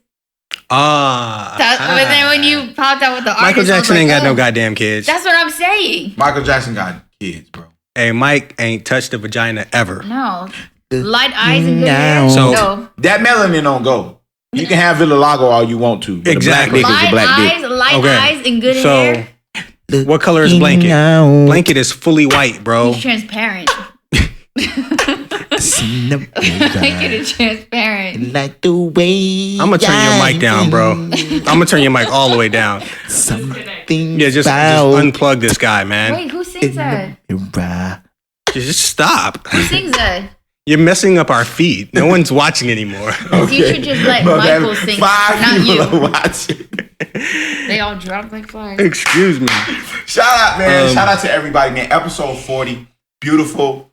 But then when you popped out with the artist, Michael Jackson ain't got no goddamn kids. That's what I'm saying. Michael Jackson got kids, bro. Hey, Mike ain't touched a vagina ever. No. Light eyes and good hair. So no. That melanin don't go. You can have vitiligo all you want to. Exactly. Light eyes and good hair. So, what color is Blanket? Blanket is fully white, bro. He's transparent. Blanket is transparent. Like the way I'm gonna turn your mic down, bro. I'm gonna turn your mic all the way down. Yeah, just unplug this guy, man. Wait, who sings that? Just stop. Who sings that? You're messing up our feed. No one's watching anymore. Okay. You should just let Michael sing, not you. Watching. They all dropped like flies. Excuse me. Shout out, man. Shout out to everybody, man. Episode 40. Beautiful.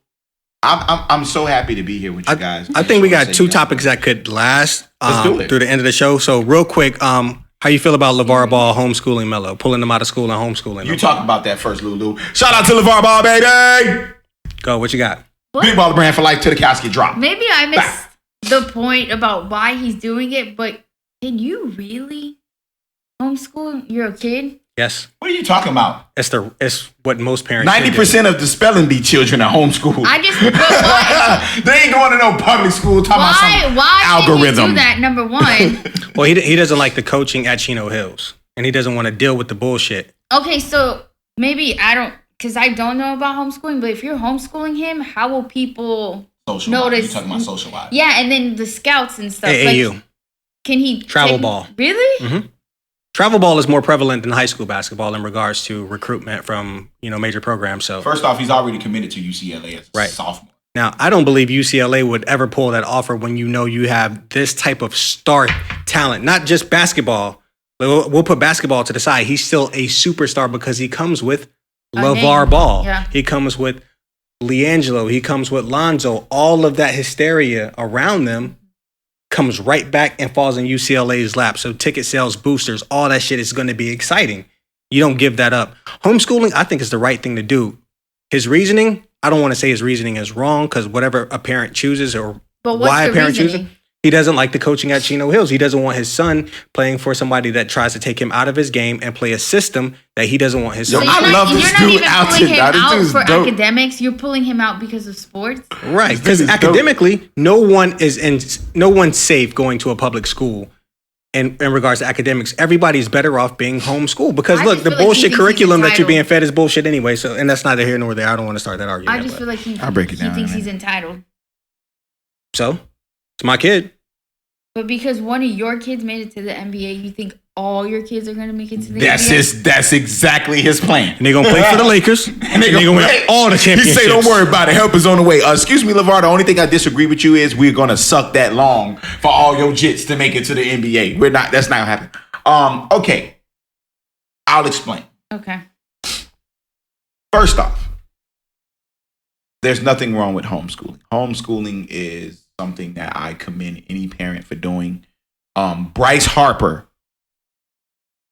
I'm so happy to be here with you guys. I think we got two topics that could last through the end of the show. So real quick, how you feel about LeVar Ball homeschooling Melo, pulling them out of school and homeschooling You them? talk about that first, Lulu. Shout out to LeVar Ball, baby. Go, what you got? What? Big baller brand for life till the casket drop. Maybe I missed the point about why he's doing it, but can you really homeschool your kid? Yes. What are you talking about? It's what most parents 90% of the spelling bee children are homeschooled. They ain't going to no public school talking about some algorithm. Why do that, number one? Well, he doesn't like the coaching at Chino Hills, and he doesn't want to deal with the bullshit. Okay, so maybe because I don't know about homeschooling, but if you're homeschooling him, how will people notice? You're talking about social life. Yeah, and then the scouts and stuff. AAU. Like, can he travel ball? Really? Mm-hmm. Travel ball is more prevalent than high school basketball in regards to recruitment from major programs. So first off, he's already committed to UCLA as a sophomore. Now, I don't believe UCLA would ever pull that offer when you have this type of star talent, not just basketball. We'll put basketball to the side. He's still a superstar because he comes with LeVar Ball. Yeah. He comes with LiAngelo. He comes with Lonzo. All of that hysteria around them comes right back and falls in UCLA's lap. So ticket sales, boosters, all that shit is going to be exciting. You don't give that up. Homeschooling, I think, is the right thing to do. His reasoning, I don't want to say his reasoning is wrong because whatever a parent chooses or why a parent chooses, he doesn't like the coaching at Chino Hills. He doesn't want his son playing for somebody that tries to take him out of his game and play a system that he doesn't want his son. I love this dude out there. You're not even pulling him out for academics. You're pulling him out because of sports. Right, because academically, no one's safe going to a public school. In regards to academics, everybody's better off being homeschooled because look, the bullshit curriculum that you're being fed is bullshit anyway. So, and that's neither here nor there. I don't want to start that argument. I just feel like he thinks he's entitled. So, it's my kid. But because one of your kids made it to the NBA, you think all your kids are going to make it to the NBA? That's exactly his plan. And they're going to play for the Lakers. and they're going to win all the championships. He say, don't worry about it. Help is on the way. Excuse me, LeVar. The only thing I disagree with you is we're going to suck that long for all your jits to make it to the NBA. That's not going to happen. Okay. I'll explain. Okay. First off, there's nothing wrong with homeschooling. Homeschooling is something that I commend any parent for doing. Bryce Harper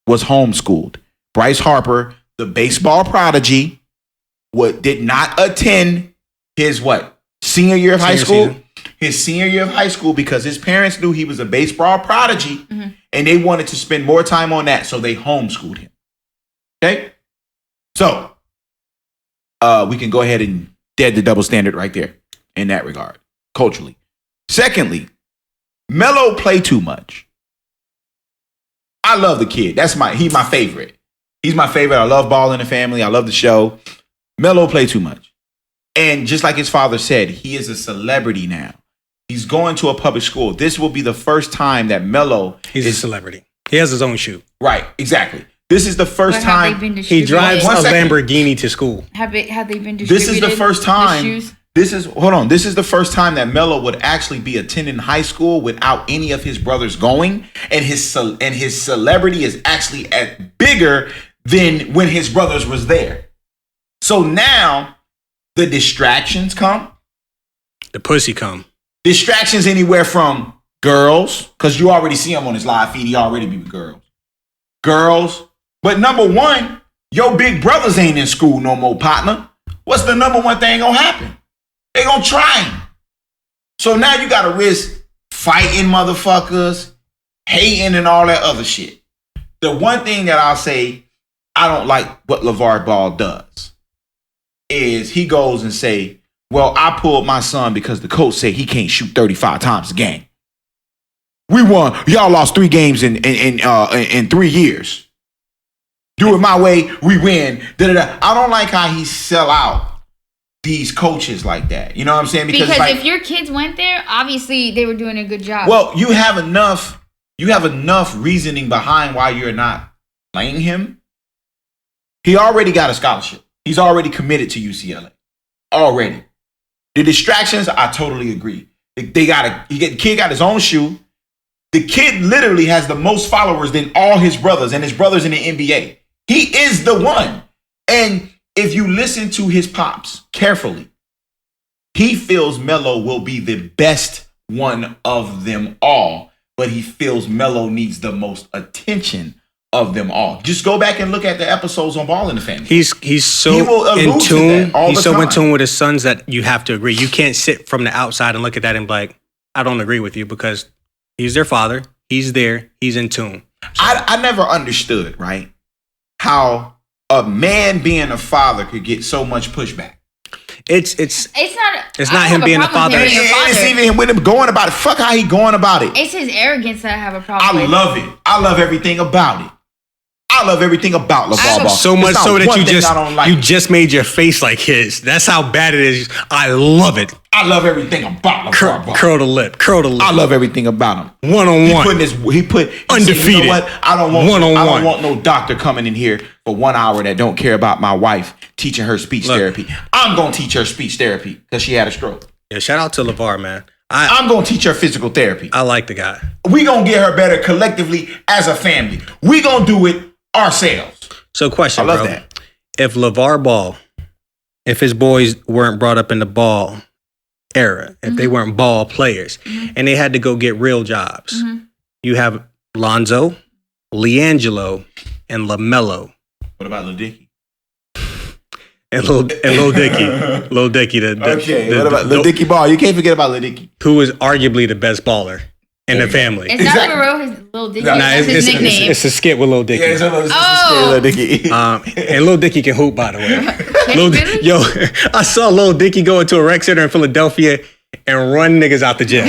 was homeschooled. Bryce Harper, the baseball prodigy, did not attend his senior year of high school? Season. His senior year of high school because his parents knew he was a baseball prodigy and they wanted to spend more time on that, so they homeschooled him. Okay? So, we can go ahead and dead the double standard right there in that regard, culturally. Secondly, Melo play too much. I love the kid. He's my favorite. He's my favorite. I love Ball in the Family. I love the show. Melo play too much. And just like his father said, he is a celebrity now. He's going to a public school. This will be the first time that Melo He's a celebrity. He has his own shoe. Right, exactly. This is the first time he drives a Lamborghini to school. Have they been distributed? This is the first time. The shoes? This is the first time that Melo would actually be attending high school without any of his brothers going, and his celebrity is actually bigger than when his brothers was there. So now the distractions come. The pussy come. Distractions anywhere from girls, because you already see him on his live feed. He already be with girls. But number one, your big brothers ain't in school no more, partner. What's the number one thing gonna happen? They gonna try him. So now you gotta risk fighting motherfuckers, hating and all that other shit. The one thing that I'll say I don't like what LeVar Ball does is he goes and say, well, I pulled my son because the coach said he can't shoot 35 times a game. We won. Y'all lost 3 games in 3 years. Do it my way, we win. Da-da-da. I don't like how he sell out these coaches like that. You know what I'm saying? Because if your kids went there, obviously they were doing a good job. Well, you have enough reasoning behind why you're not playing him. He already got a scholarship. He's already committed to UCLA. Already. The distractions, I totally agree. The kid got his own shoe. The kid literally has the most followers than all his brothers, and his brothers in the NBA. He is the one. And if you listen to his pops carefully, he feels Melo will be the best one of them all, but he feels Melo needs the most attention of them all. Just go back and look at the episodes on Ball in the Family. He's so in tune. He's so in tune with his sons that you have to agree. You can't sit from the outside and look at that and be like, I don't agree with you, because he's their father. He's there. He's in tune. So. I never understood, right, how a man being a father could get so much pushback. It's not him being a father. It's even him with him going about it. Fuck how he going about it. It's his arrogance that I have a problem with. I love it. I love everything about it. I love everything about LeVar Ball. So much so that you just made your face like his. That's how bad it is. I love it. I love everything about LeVar Ball. Curl the lip. I love everything about him. One-on-one. He undefeated. Said, you know what? I don't want no doctor coming in here for 1 hour that don't care about my wife teaching her speech therapy. I'm gonna teach her speech therapy because she had a stroke. Yeah, shout out to LeVar, man. I'm gonna teach her physical therapy. I like the guy. We gonna get her better collectively as a family. We gonna do it ourselves. So question, I love bro. that. If LeVar Ball, if his boys weren't brought up in the ball era, if they weren't ball players, and they had to go get real jobs, you have Lonzo, LiAngelo, and LaMelo. What about Lil Dicky? And Lil Dicky. Lil Dicky. What about Lil Dicky Ball? You can't forget about Lil Dicky. Who is arguably the best baller in the family. Is that for real? His Lil Dicky? That's his nickname. It's a skit with Lil Dicky. Yeah, it's a skit with Lil Dicky. And Lil Dicky can hoop, by the way. Yo, I saw Lil Dicky go into a rec center in Philadelphia and run niggas out the gym.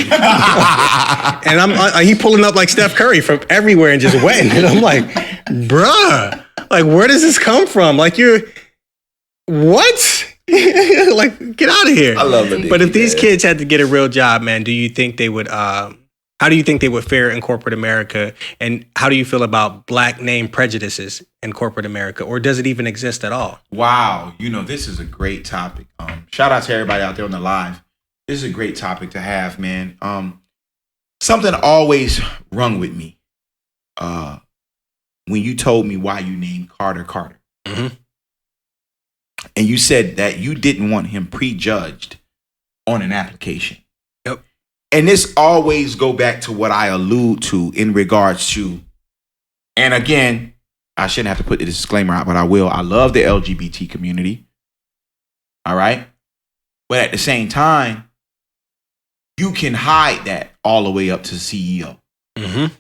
And he pulling up like Steph Curry from everywhere and just wetting it. I'm like, bruh, like, where does this come from? Like, what? Like, get out of here. I love it. But if these kids had to get a real job, man, do you think they would, how do you think they would fare in corporate America? And how do you feel about black name prejudices in corporate America? Or does it even exist at all? Wow. This is a great topic. Shout out to everybody out there on the live. This is a great topic to have, man. Something always rung with me when you told me why you named Carter Carter. Mm-hmm. And you said that you didn't want him prejudged on an application. Yep. And this always go back to what I allude to in regards to, and again, I shouldn't have to put the disclaimer out, but I will. I love the LGBT community. All right. But at the same time, you can hide that all the way up to CEO. Mm-hmm.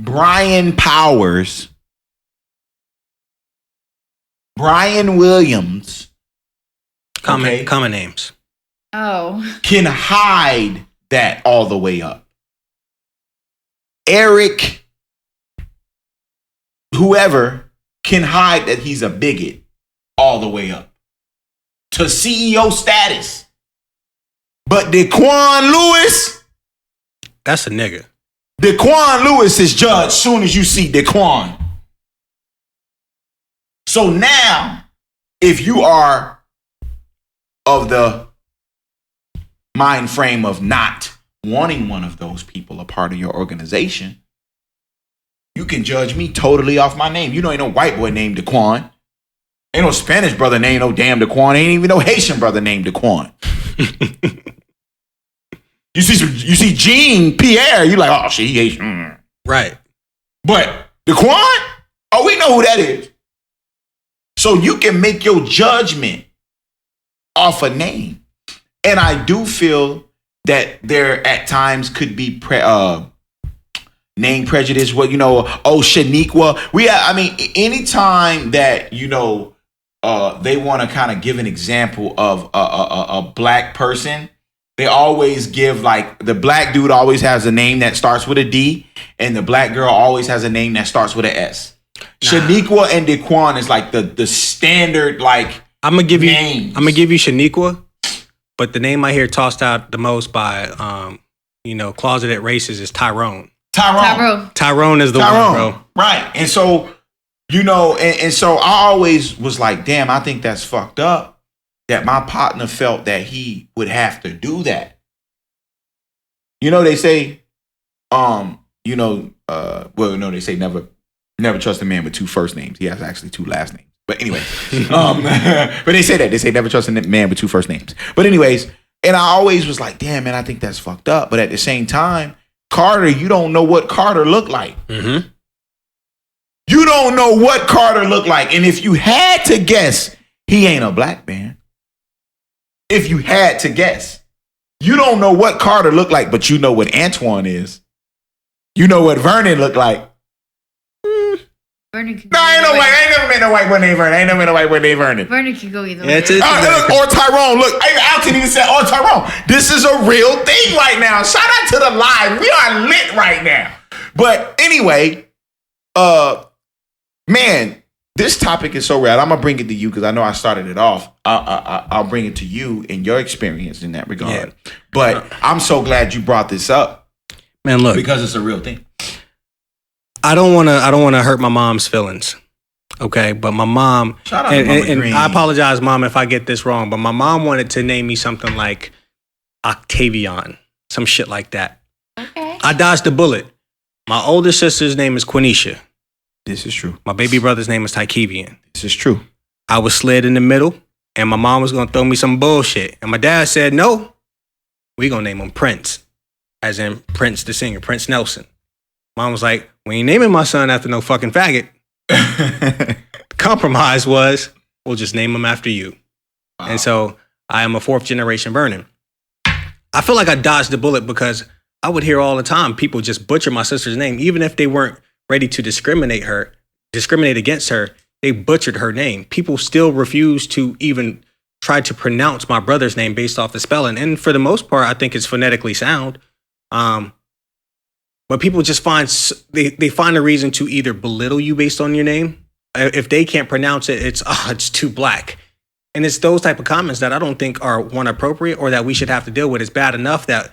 Brian Powers, Brian Williams, common names. Oh. Can hide that all the way up. Eric, whoever, can hide that he's a bigot all all the way up to CEO status. But Daquan Lewis, That's a nigga. Daquan Lewis is judged soon as you see Daquan. So now, if you are of the mind frame of not wanting one of those people a part of your organization, you can judge me totally off my name. You know, ain't no white boy named Daquan. Ain't no Spanish brother named no damn Daquan. Ain't even no Haitian brother named Daquan. You see Jean Pierre, you like, oh shit, he Haitian. Right. But Daquan, oh, we know who that is. So you can make your judgment off a name. And I do feel that there at times could be name prejudice. What, Shaniqua. Anytime that, they want to kind of give an example of a black person, they always give, like, the black dude always has a name that starts with a D, and the black girl always has a name that starts with an S. Shaniqua and Daquan is like the standard, like, I'm gonna give names. you Shaniqua, but the name I hear tossed out the most by closeted racists is Tyrone. Tyrone is the one, bro. Right. And so, and so I always was like, damn, I think that's fucked up that my partner felt that he would have to do that. They say, they say never trust a man with two first names. He has actually two last names. But anyway, but they say that. They say never trust a man with two first names. But anyways, and I always was like, damn, man, I think that's fucked up. But at the same time, Carter, you don't know what Carter looked like. Mm-hmm. You don't know what Carter looked like. And if you had to guess, he ain't a black man. If you had to guess, you don't know what Carter looked like, but you know what Antoine is. You know what Vernon looked like. Vernon could No, ain't never met no white boy named Vernon. Vernon could go either Yeah, way. Or Tyrone. Look, Alton even said, or Tyrone. This is a real thing right now. Shout out to the live. We are lit right now. But anyway, man, this topic is so rad. I'm gonna bring it to you because I know I started it off. I'll bring it to you in your experience in that regard. Yeah. But I'm so glad you brought this up, man. Look, because it's a real thing. I don't want to hurt my mom's feelings, okay? But my mom, shout out to Mama Green. And I apologize, Mom, if I get this wrong. But my mom wanted to name me something like Octavian, some shit like that. Okay. I dodged the bullet. My older sister's name is Quenisha. This is true. My baby brother's name is Tykevian. This is true. I was slid in the middle, and my mom was going to throw me some bullshit. And my dad said, no, we going to name him Prince, as in Prince the singer, Prince Nelson. Mom was like, we ain't naming my son after no fucking faggot. Compromise was, we'll just name him after you. Wow. And so I am a fourth generation Vernon. I feel like I dodged the bullet because I would hear all the time people just butcher my sister's name, even if they weren't ready to discriminate against her. They butchered her name. People still refuse to even try to pronounce my brother's name based off the spelling. And for the most part, I think it's phonetically sound. But people just find a reason to either belittle you based on your name. If they can't pronounce it, it's too black. And it's those type of comments that I don't think are one appropriate or that we should have to deal with. It's bad enough that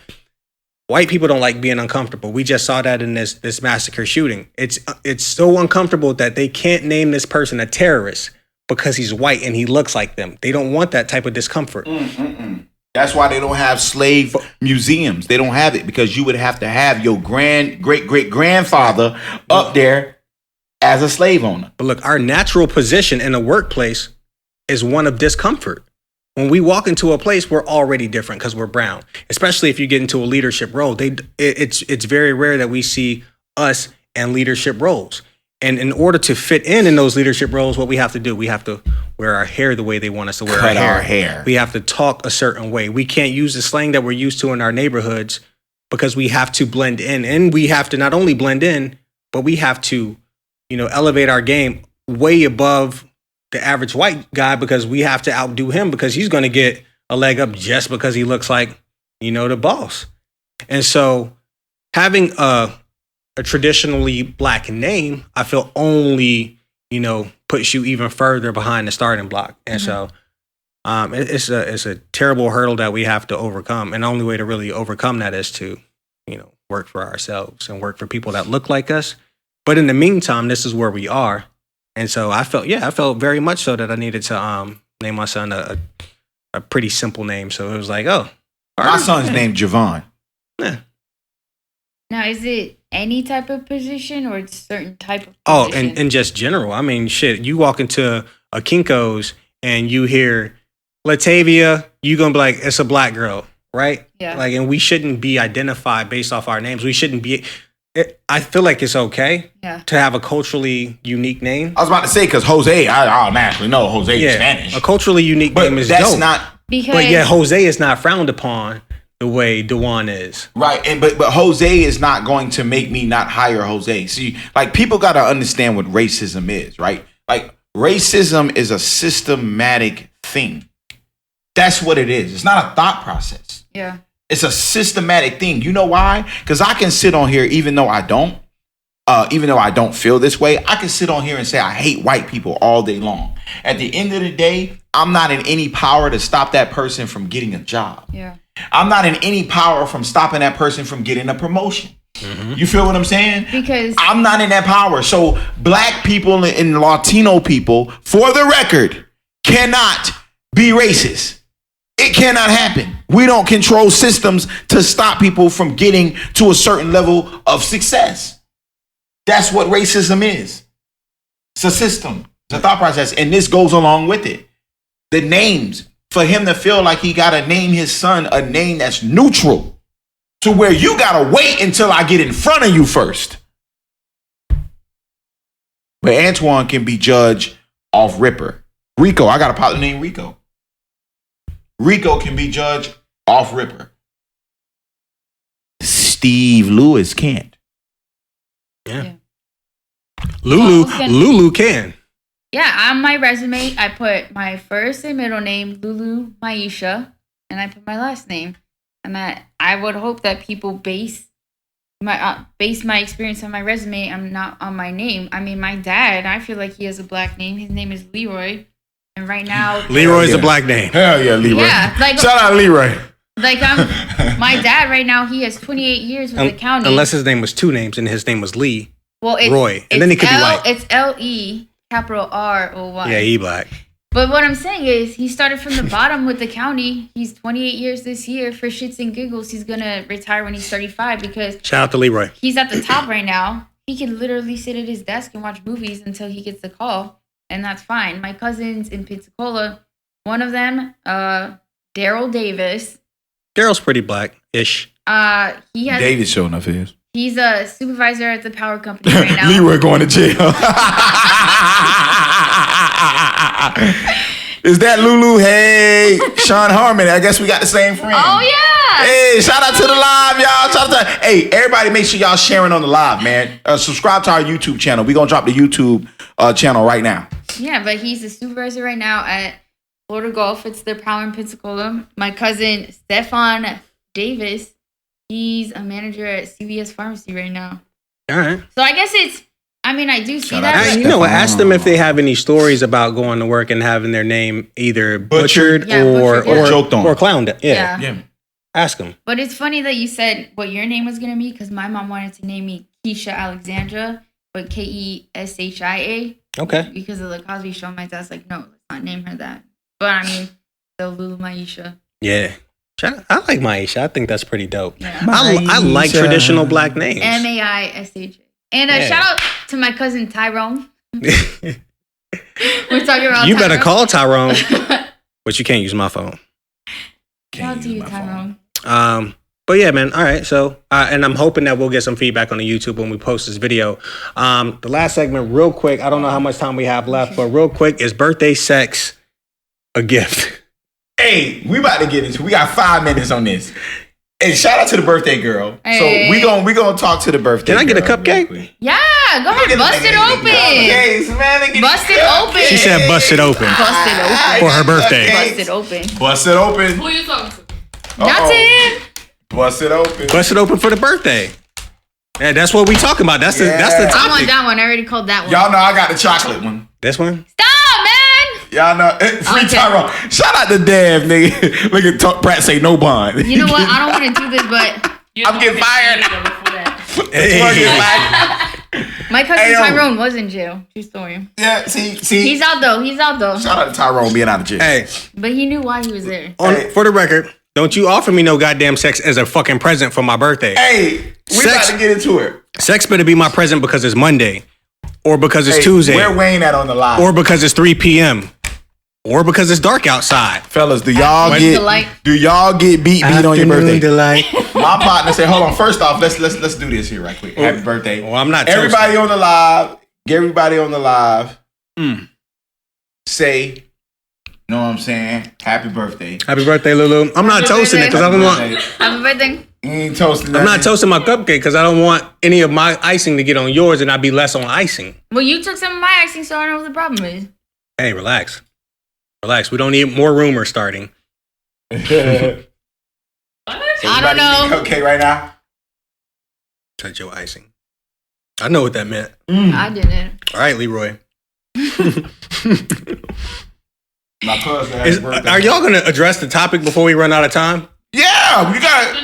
white people don't like being uncomfortable. We just saw that in this massacre shooting. It's so uncomfortable that they can't name this person a terrorist because he's white and he looks like them. They don't want that type of discomfort. That's why they don't have slave museums. They don't have it because you would have to have your great-great-grandfather up there as a slave owner. But look, our natural position in the workplace is one of discomfort. When we walk into a place, we're already different because we're brown. Especially if you get into a leadership role, it's very rare that we see us in leadership roles. And in order to fit in those leadership roles, what we have to do, we have to wear our hair the way they want us to wear our hair. We have to talk a certain way. We can't use the slang that we're used to in our neighborhoods because we have to blend in. And we have to not only blend in, but we have to, elevate our game way above the average white guy because we have to outdo him because he's going to get a leg up just because he looks like, the boss. And so having a traditionally black name, I feel only, puts you even further behind the starting block. And so it's a terrible hurdle that we have to overcome. And the only way to really overcome that is to, work for ourselves and work for people that look like us. But in the meantime, this is where we are. And so I felt very much so that I needed to name my son a pretty simple name. So it was like, my son's named Javon. Yeah. Now, is it any type of position or it's certain type of position? Oh, and just general. I mean, shit, you walk into a Kinko's and you hear Latavia, you going to be like, it's a black girl, right? Yeah. Like, and we shouldn't be identified based off our names. We shouldn't be... I feel like it's okay to have a culturally unique name. I was about to say, because Jose, I automatically know Jose is Spanish. A culturally unique name is that's dope. But Jose is not frowned upon the way Dewan is. Right, and but Jose is not going to make me not hire Jose. See, like, people got to understand what racism is, right? Like, racism is a systematic thing. That's what it is. It's not a thought process. Yeah. It's a systematic thing. You know why? Because I can sit on here, even though I don't feel this way, I can sit on here and say I hate white people all day long. At the end of the day, I'm not in any power to stop that person from getting a job. Yeah. I'm not in any power from stopping that person from getting a promotion. Mm-hmm. You feel what I'm saying? Because I'm not in that power. So black people and Latino people, for the record, cannot be racist. It cannot happen. We don't control systems to stop people from getting to a certain level of success. That's what racism is. It's a system. It's a thought process. And this goes along with it. The names, for him to feel like he got to name his son a name that's neutral, to where you got to wait until I get in front of you first. But Antoine can be judged off Ripper. Rico, I got a partner named Rico. Rico can be judged off Ripper. Steve Lewis can't. Yeah. Lulu can. Yeah, on my resume, I put my first and middle name, Lulu Maisha, and I put my last name. And that I would hope that people base my experience on my resume. I'm not on my name. I mean, my dad, I feel like he has a black name. His name is Leroy. And right now, Leroy's a black name. Hell yeah, Leroy. Yeah, shout out Leroy. Like my dad right now, he has 28 years with the county. Unless his name was two names and his name was Lee. Well, it's Roy, and then he could be white. It's L-E capital R-O-Y. Yeah, he black. But what I'm saying is, he started from the bottom with the county. He's 28 years this year. For shits and giggles, he's gonna retire when he's 35 because shout out to Leroy. He's at the top right now. He can literally sit at his desk and watch movies until he gets the call. And that's fine. My cousins in Pensacola, one of them, Daryl Davis. Daryl's pretty black-ish. David showing up his. He's a supervisor at the power company right now. Leroy going to jail. Is that Lulu? Hey, Sean Harmon. I guess we got the same friend. Oh, yeah. Hey, shout out to the live, y'all. Shout out to, hey, everybody make sure y'all sharing on the live, man. Subscribe to our YouTube channel. We're going to drop the YouTube channel right now. Yeah, but he's a supervisor right now at Florida Golf. It's their power in Pensacola. My cousin, Stefan Davis, he's a manager at CVS Pharmacy right now. All right. So I guess I do see that. Ask them if they have any stories about going to work and having their name either butchered or joked on or clowned. Yeah. Ask them. But it's funny that you said what your name was going to be because my mom wanted to name me Keisha Alexandra, but Keshia. Okay. Because of the Cosby Show, my dad's like, no, let's not name her that. But I mean, so Lulu Maisha. Yeah. I like Maisha. I think that's pretty dope. Yeah. I like traditional black names. Maisha. And shout out to my cousin Tyrone. We're talking about You better call Tyrone. But you can't use my phone. Shout out to you, Tyrone. But yeah, man. All right. So, and I'm hoping that we'll get some feedback on the YouTube when we post this video. The last segment, real quick. I don't know how much time we have left, but real quick, is birthday sex a gift? Hey, we about to get into. We got 5 minutes on this. Hey, shout out to the birthday girl. Hey. So we gonna talk to the birthday. Can I get a girl cupcake? Yeah, go ahead, bust it open. Bust it open. She said bust it open. Bust it open. For her birthday. Bust it open. Bust it open. Who are you talking to? That's it. Bust it open. Bust it open for the birthday. Yeah, that's what we talking about. That's the I want topic. that one. I already called that one. Y'all know I got the chocolate one. This one? Stop, man. Y'all know free Tyrone. Shout out to Dev, nigga. Look at Pratt say no bond. You know what? I don't want to do this, but I'm getting fired. My cousin Tyrone was in jail. True story. Yeah, see. He's out though. Shout out to Tyrone being out of jail. Hey. But he knew why he was there. For the record, don't you offer me no goddamn sex as a fucking present for my birthday. Hey, we about to get into it. Sex better be my present because it's Monday. Or because it's Tuesday. Where Wayne at on the live? Or because it's 3 p.m. Or because it's dark outside. Fellas, do y'all get beat on your birthday? Delight. My partner said, hold on. First off, let's do this here right quick. Happy birthday. Well, I'm not everybody toasting. On the live. Get everybody on the live. Say, you know what I'm saying? Happy birthday. Happy birthday, Lulu. I'm not toasting it because I don't want. Happy birthday. You ain't toasting nothing. I'm not toasting my cupcake because I don't want any of my icing to get on yours and I'd be less on icing. Well, you took some of my icing, so I don't know what the problem is. Hey, relax. Relax. We don't need more rumors starting. I don't know. Okay, right now. Touch your icing. I know what that meant. I didn't. All right, Leroy. My cousin. Are y'all gonna address the topic before we run out of time? Yeah, we got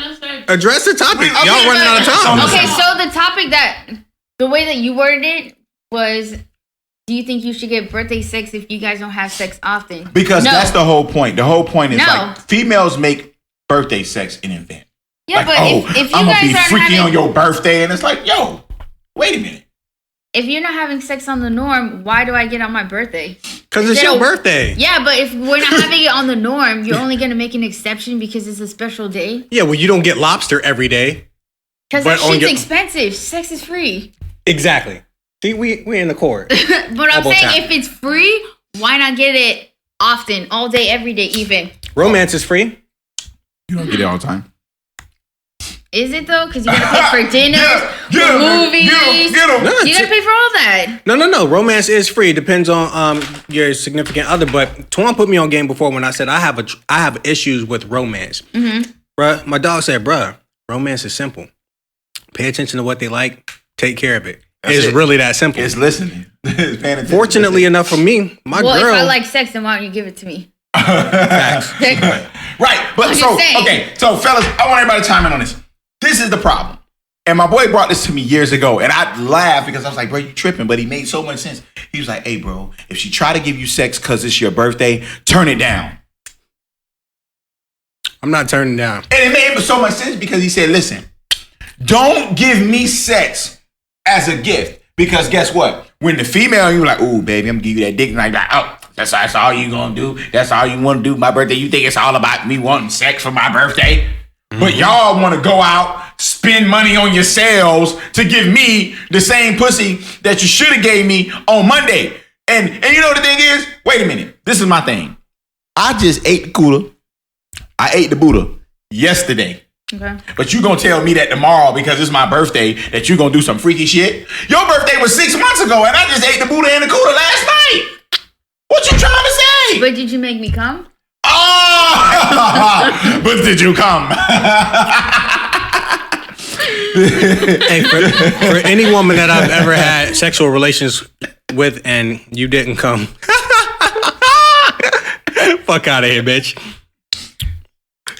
address the topic. Y'all running out of time. Okay, so the topic the way that you worded it was, do you think you should get birthday sex if you guys don't have sex often? Because that's the whole point. The whole point is like females make birthday sex an event. Yeah, like, but if you I'm guys gonna be aren't freaky having, on your birthday, and it's like, yo, wait a minute. If you're not having sex on the norm, why do I get on my birthday? Because it's your birthday. Yeah, but if we're not having it on the norm, you're only going to make an exception because it's a special day? Yeah, well, you don't get lobster every day. Because that shit's expensive. Sex is free. Exactly. See, we in the court. But I'm saying if it's free, why not get it often, all day, every day, even? Romance is free. You don't get it all the time. Is it though? Because you gotta pay for dinner, for movies. You gotta pay for all that. No. Romance is free. It depends on your significant other. But Twan put me on game before when I said I have issues with romance. Mm-hmm. Bruh, my dog said, bruh, romance is simple. Pay attention to what they like. Take care of it. It's really that simple. It's listening. It's paying attention. Fortunately enough for me, my girl. Well, if I like sex, then why don't you give it to me? Facts. Right. But so fellas, I want everybody to chime in on this. This is the problem. And my boy brought this to me years ago. And I laughed because I was like, bro, you tripping. But he made so much sense. He was like, hey, bro, if she try to give you sex because it's your birthday, turn it down. I'm not turning down. And it made so much sense because he said, listen, don't give me sex as a gift. Because guess what? When the female, you're like, ooh, baby, I'm going to give you that dick. And I'm like, oh, that's all you going to do. That's all you want to do my birthday. You think it's all about me wanting sex for my birthday? But y'all want to go out, spend money on yourselves to give me the same pussy that you should have gave me on Monday. And you know what the thing is? Wait a minute. This is my thing. I just ate the cooler. I ate the Buddha yesterday. Okay. But you gonna tell me that tomorrow because it's my birthday that you gonna do some freaky shit? Your birthday was 6 months ago and I just ate the Buddha and the cooler last night. What you trying to say? But did you make me come? Oh! But did you come? Hey, for any woman that I've ever had sexual relations with and you didn't come, fuck out of here, bitch.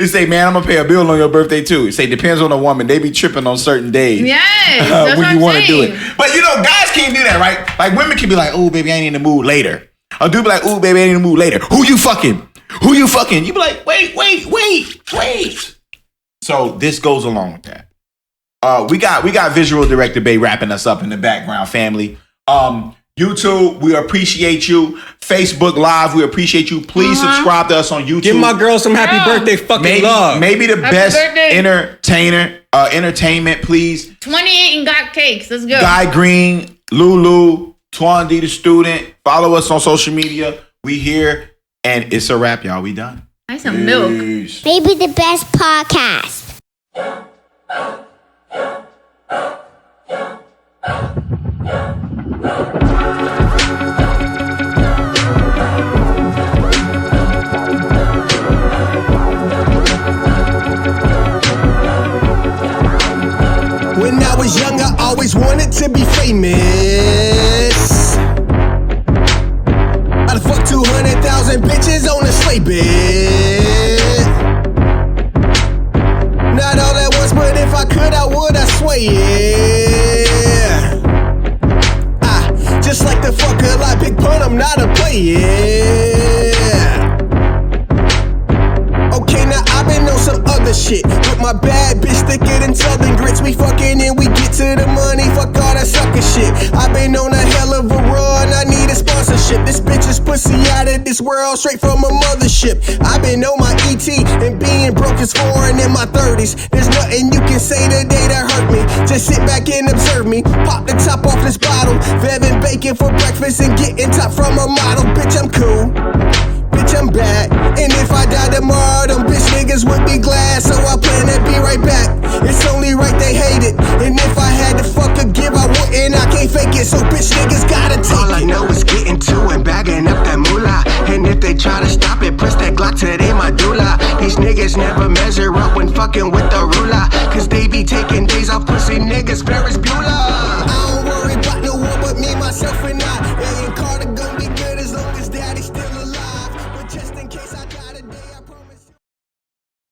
You say, man, I'm gonna pay a bill on your birthday too. You say, depends on the woman. They be tripping on certain days. Yes, that's when you want to do saying. it. But you know, guys can't do that, right? Like women can be like, oh, baby, I ain't in the mood later. A dude be like, oh, baby, I ain't in the mood later. Who you fucking? Who you fucking? You be like, wait. So this goes along with that. We got visual director Bay wrapping us up in the background, family. YouTube, we appreciate you. Facebook Live, we appreciate you. Please subscribe to us on YouTube. Give my girl some happy birthday fucking love. Maybe the best entertainment, please. 28 and got cakes. Let's go. Guy Green, Lulu, Twan D the student. Follow us on social media. We here, and it's a wrap, y'all. We done. Nice some milk. Maybe the best podcast. When I was young, I always wanted to be famous. baby. Not all at once, but if I could, I would, I swear, yeah. Just like the fucker, like Big Pun, I'm not a player, yeah. Okay, now I've been on some other shit with my bad bitch thicker than Southern grits. We fucking and we get to the money, fuck all that sucker shit. I've been on a hell of a run, I need a sponsorship. This bitch is pussy out of this world, straight from a mothership. I've been on my ET and being broke is foreign in my 30s. There's nothing you can say today that hurt me. Just sit back and observe me, pop the top off this bottle, Vevin bacon for breakfast and getting top from a model. Bitch, I'm cool. Bitch, I'm bad. And if I die tomorrow, them bitch niggas would be glad. So I plan to be right back. It's only right they hate it. And if I had to fuck a give, I wouldn't. I can't fake it. So bitch niggas gotta take All I it. know is getting to and bagging up that moolah. And if they try to stop it, press that Glock to their medulla. These niggas never measure up when fucking with the ruler. Cause they be taking days off pussy niggas, Ferris Bueller.